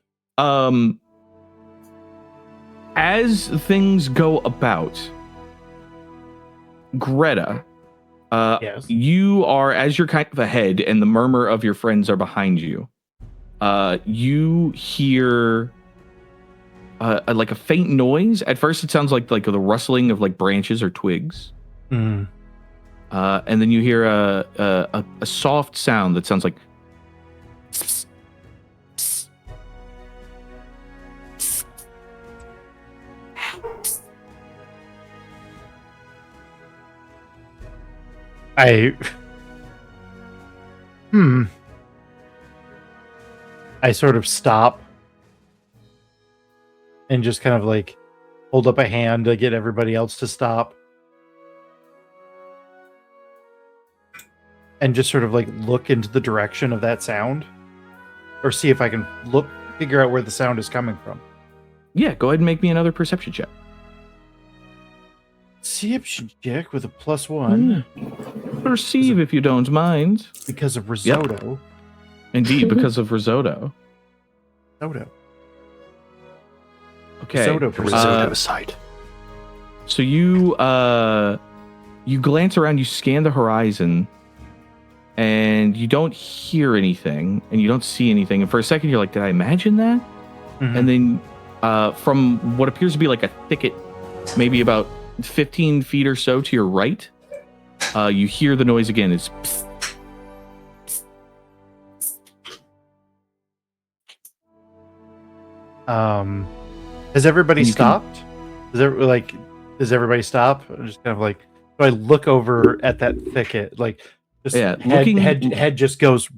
As things go about, Greta, Yes. you are, as you're kind of ahead and the murmur of your friends are behind you, you hear like a faint noise. At first it sounds like the rustling of like branches or twigs. And then you hear a soft sound that sounds like I sort of stop and just kind of like hold up a hand to get everybody else to stop. And just sort of like look into the direction of that sound, or see if I can figure out where the sound is coming from. Yeah, go ahead and make me another perception check. Perception check with a +1. Perceive if you don't mind. Because of risotto. Indeed, because of risotto. Risotto. Okay. Risotto. Side. So you glance around, you scan the horizon, and you don't hear anything, and you don't see anything. And for a second, you're like, "Did I imagine that?" And then, from what appears to be like a thicket, maybe about 15 feet or so to your right, you hear the noise again. It's psst, psst, psst. Has everybody stopped? Does everybody stop? I'm just kind of like, so I look over at that thicket, like, just head just goes.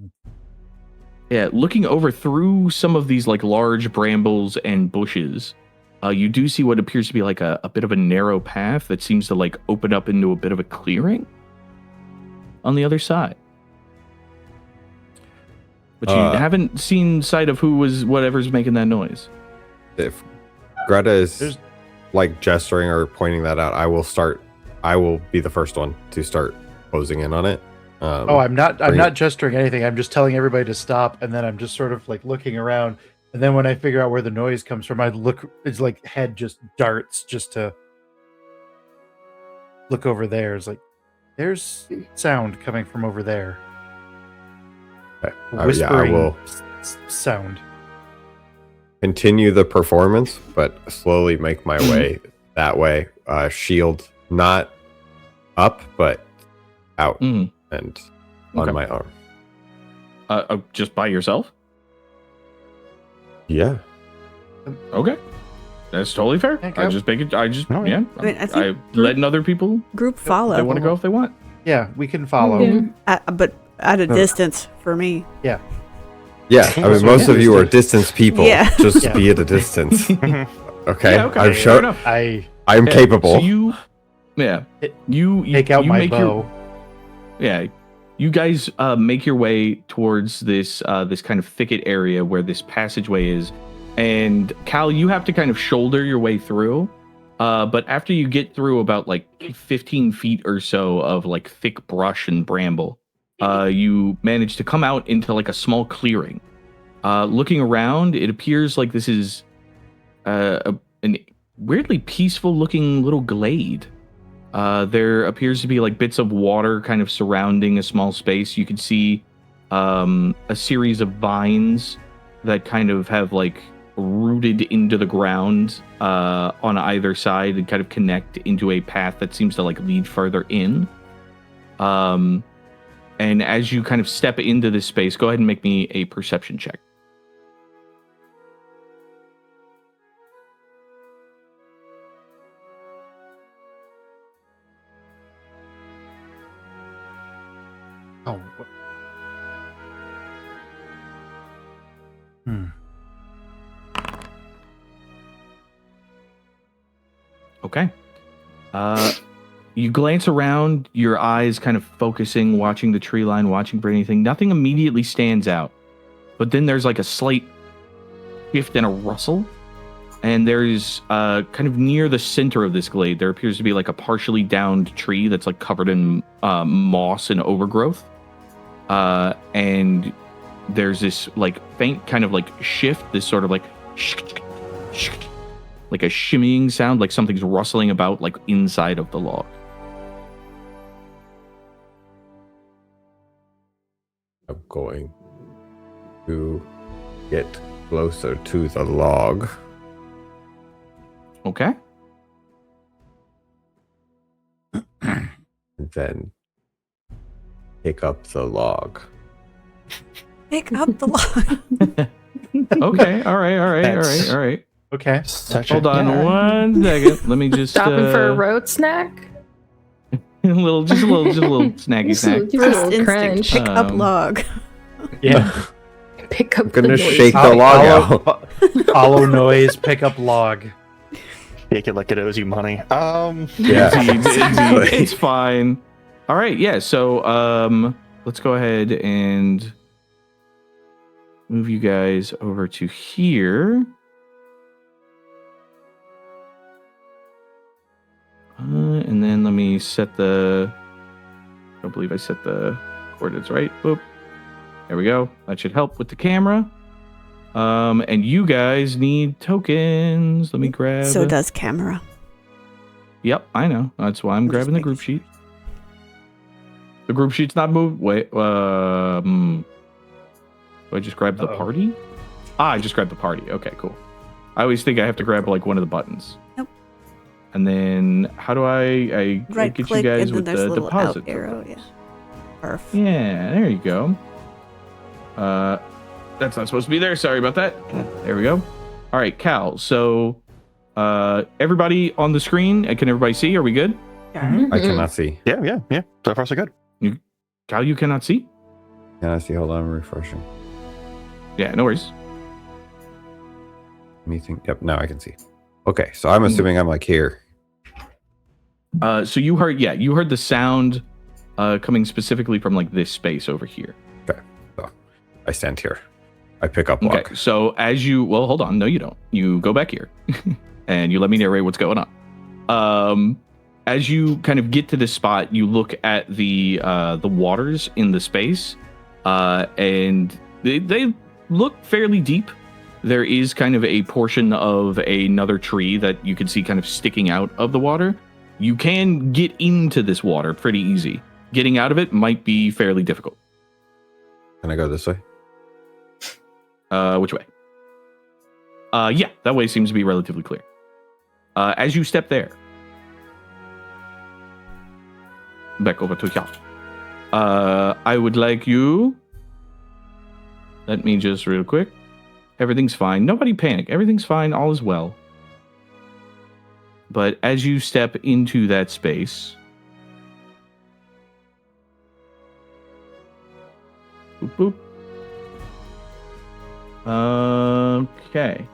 Yeah, looking over through some of these like large brambles and bushes, you do see what appears to be like a bit of a narrow path that seems to like open up into a bit of a clearing on the other side. But you haven't seen sight of whatever's making that noise. If Greta is like gesturing or pointing that out, I will be the first one to start closing in on it. I'm not gesturing anything. I'm just telling everybody to stop, and then I'm just sort of like looking around. And then when I figure out where the noise comes from, I look. It's like head just darts just to look over there. It's like there's sound coming from over there. Whispering I will sound. Continue the performance, but slowly make my way that way. Shield not up, but out. And on my arm. Just by yourself? Yeah. Okay. That's totally fair. Okay. I think group letting other people follow. They want to go if they want. Yeah, we can follow. But at a distance for me. Yeah, I mean, most of you are distance people. Yeah. Just be at a distance. Okay. Yeah, okay. I'm sure. I'm capable. So you take out my make bow. You guys make your way towards this kind of thicket area where this passageway is, and Cal, you have to kind of shoulder your way through. But after you get through about like 15 feet or so of like thick brush and bramble, you manage to come out into like a small clearing. Looking around, it appears like this is an weirdly peaceful looking little glade. There appears to be like bits of water kind of surrounding a small space. You can see a series of vines that kind of have like rooted into the ground on either side and kind of connect into a path that seems to like lead further in. And as you kind of step into this space, go ahead and make me a perception check. Oh. Okay. You glance around, your eyes kind of focusing, watching the tree line, watching for anything. Nothing immediately stands out. But then there's like a slight shift and a rustle. And there's kind of near the center of this glade, there appears to be like a partially downed tree that's like covered in moss and overgrowth. And there's this like faint kind of like shift, this sort of like a shimmying sound, like something's rustling about like inside of the log. I'm going to get closer to the log. Okay. And then pick up the log. Pick up the log. Okay. All right. Okay. Hold on one second. Let me just Stopping for a road snack? just a little snacky snack. Just a First little instinct, crunch. pick up log. Yeah. Pick up I'm gonna the shake noise. the log out. Hollow noise, pick up log. Take it like it owes you money. Yeah. Indeed, it's fine. All right, yeah. So let's go ahead and move you guys over to here. And then let me set the. I don't believe I set the coordinates right. Boop. There we go. That should help with the camera. And you guys need tokens. Let me grab. So does camera. Yep, I know. That's why I'm grabbing the group sheet. The group sheet's not moved. Wait. Do I just grab the party? I just grabbed the party. Okay, cool. I always think I have to grab like one of the buttons. Nope. And then how do I Right get click you guys and then with there's a the little deposit out arrow. tokens? Yeah. Perf. Yeah, there you go. That's not supposed to be there. Sorry about that. There we go. All right, Cal. So, everybody on the screen, can everybody see? Are we good? I cannot see. Yeah. So far, so good. Cal, you cannot see? Can I see? Hold on, I'm refreshing. Yeah, no worries. Let me think. Yep, now I can see. Okay, so I'm assuming I'm like here. So you heard the sound coming specifically from like this space over here. Okay, so I stand here. I pick up log. Okay, so hold on. No, you don't. You go back here and you let me narrate what's going on. As you kind of get to this spot, you look at the waters in the space, and they look fairly deep. There is kind of a portion of another tree that you can see kind of sticking out of the water. You can get into this water pretty easy. Getting out of it might be fairly difficult. Can I go this way? Which way? Yeah, that way seems to be relatively clear. As you step there, back over to y'all. I would like you. Let me just real quick. Everything's fine. Nobody panic. Everything's fine. All is well. But as you step into that space, boop boop. Okay.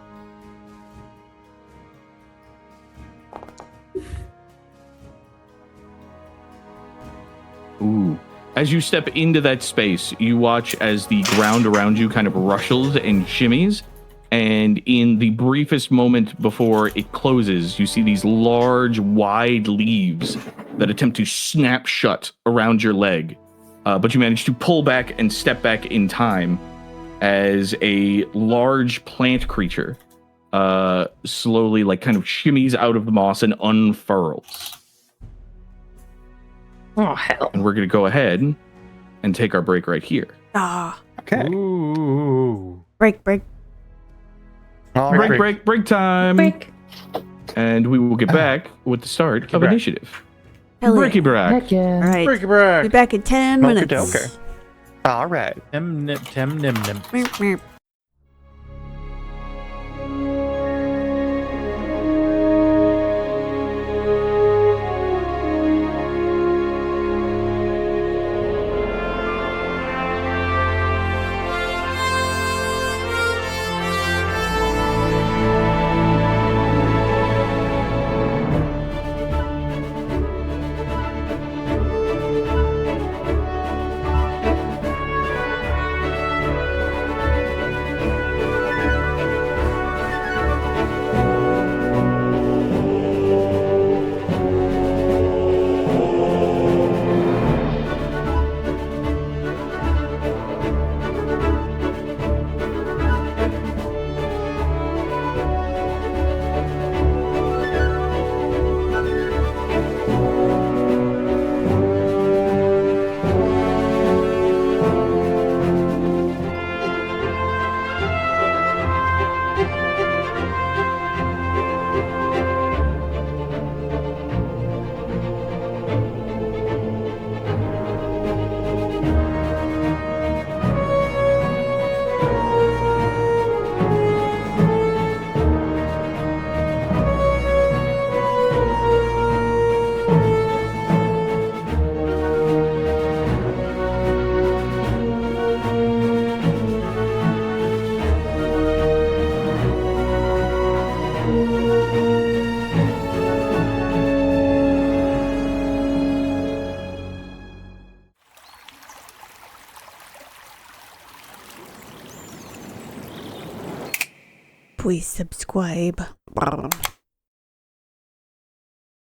Ooh. As you step into that space, you watch as the ground around you kind of rushes and shimmies. And in the briefest moment before it closes, you see these large, wide leaves that attempt to snap shut around your leg. But you manage to pull back and step back in time as a large plant creature slowly, like, kind of shimmies out of the moss and unfurls. Oh, hell. And we're going to go ahead and take our break right here. Ah. Okay. Ooh. Break. All right. Break time. Break. And we will get back with the start of break. initiative. Hell yeah. Breaky brack. Heck yeah. All right. Break it back. Be back in 10 minutes. Okay. All right. Tim nim. Meep, meep. Please subscribe.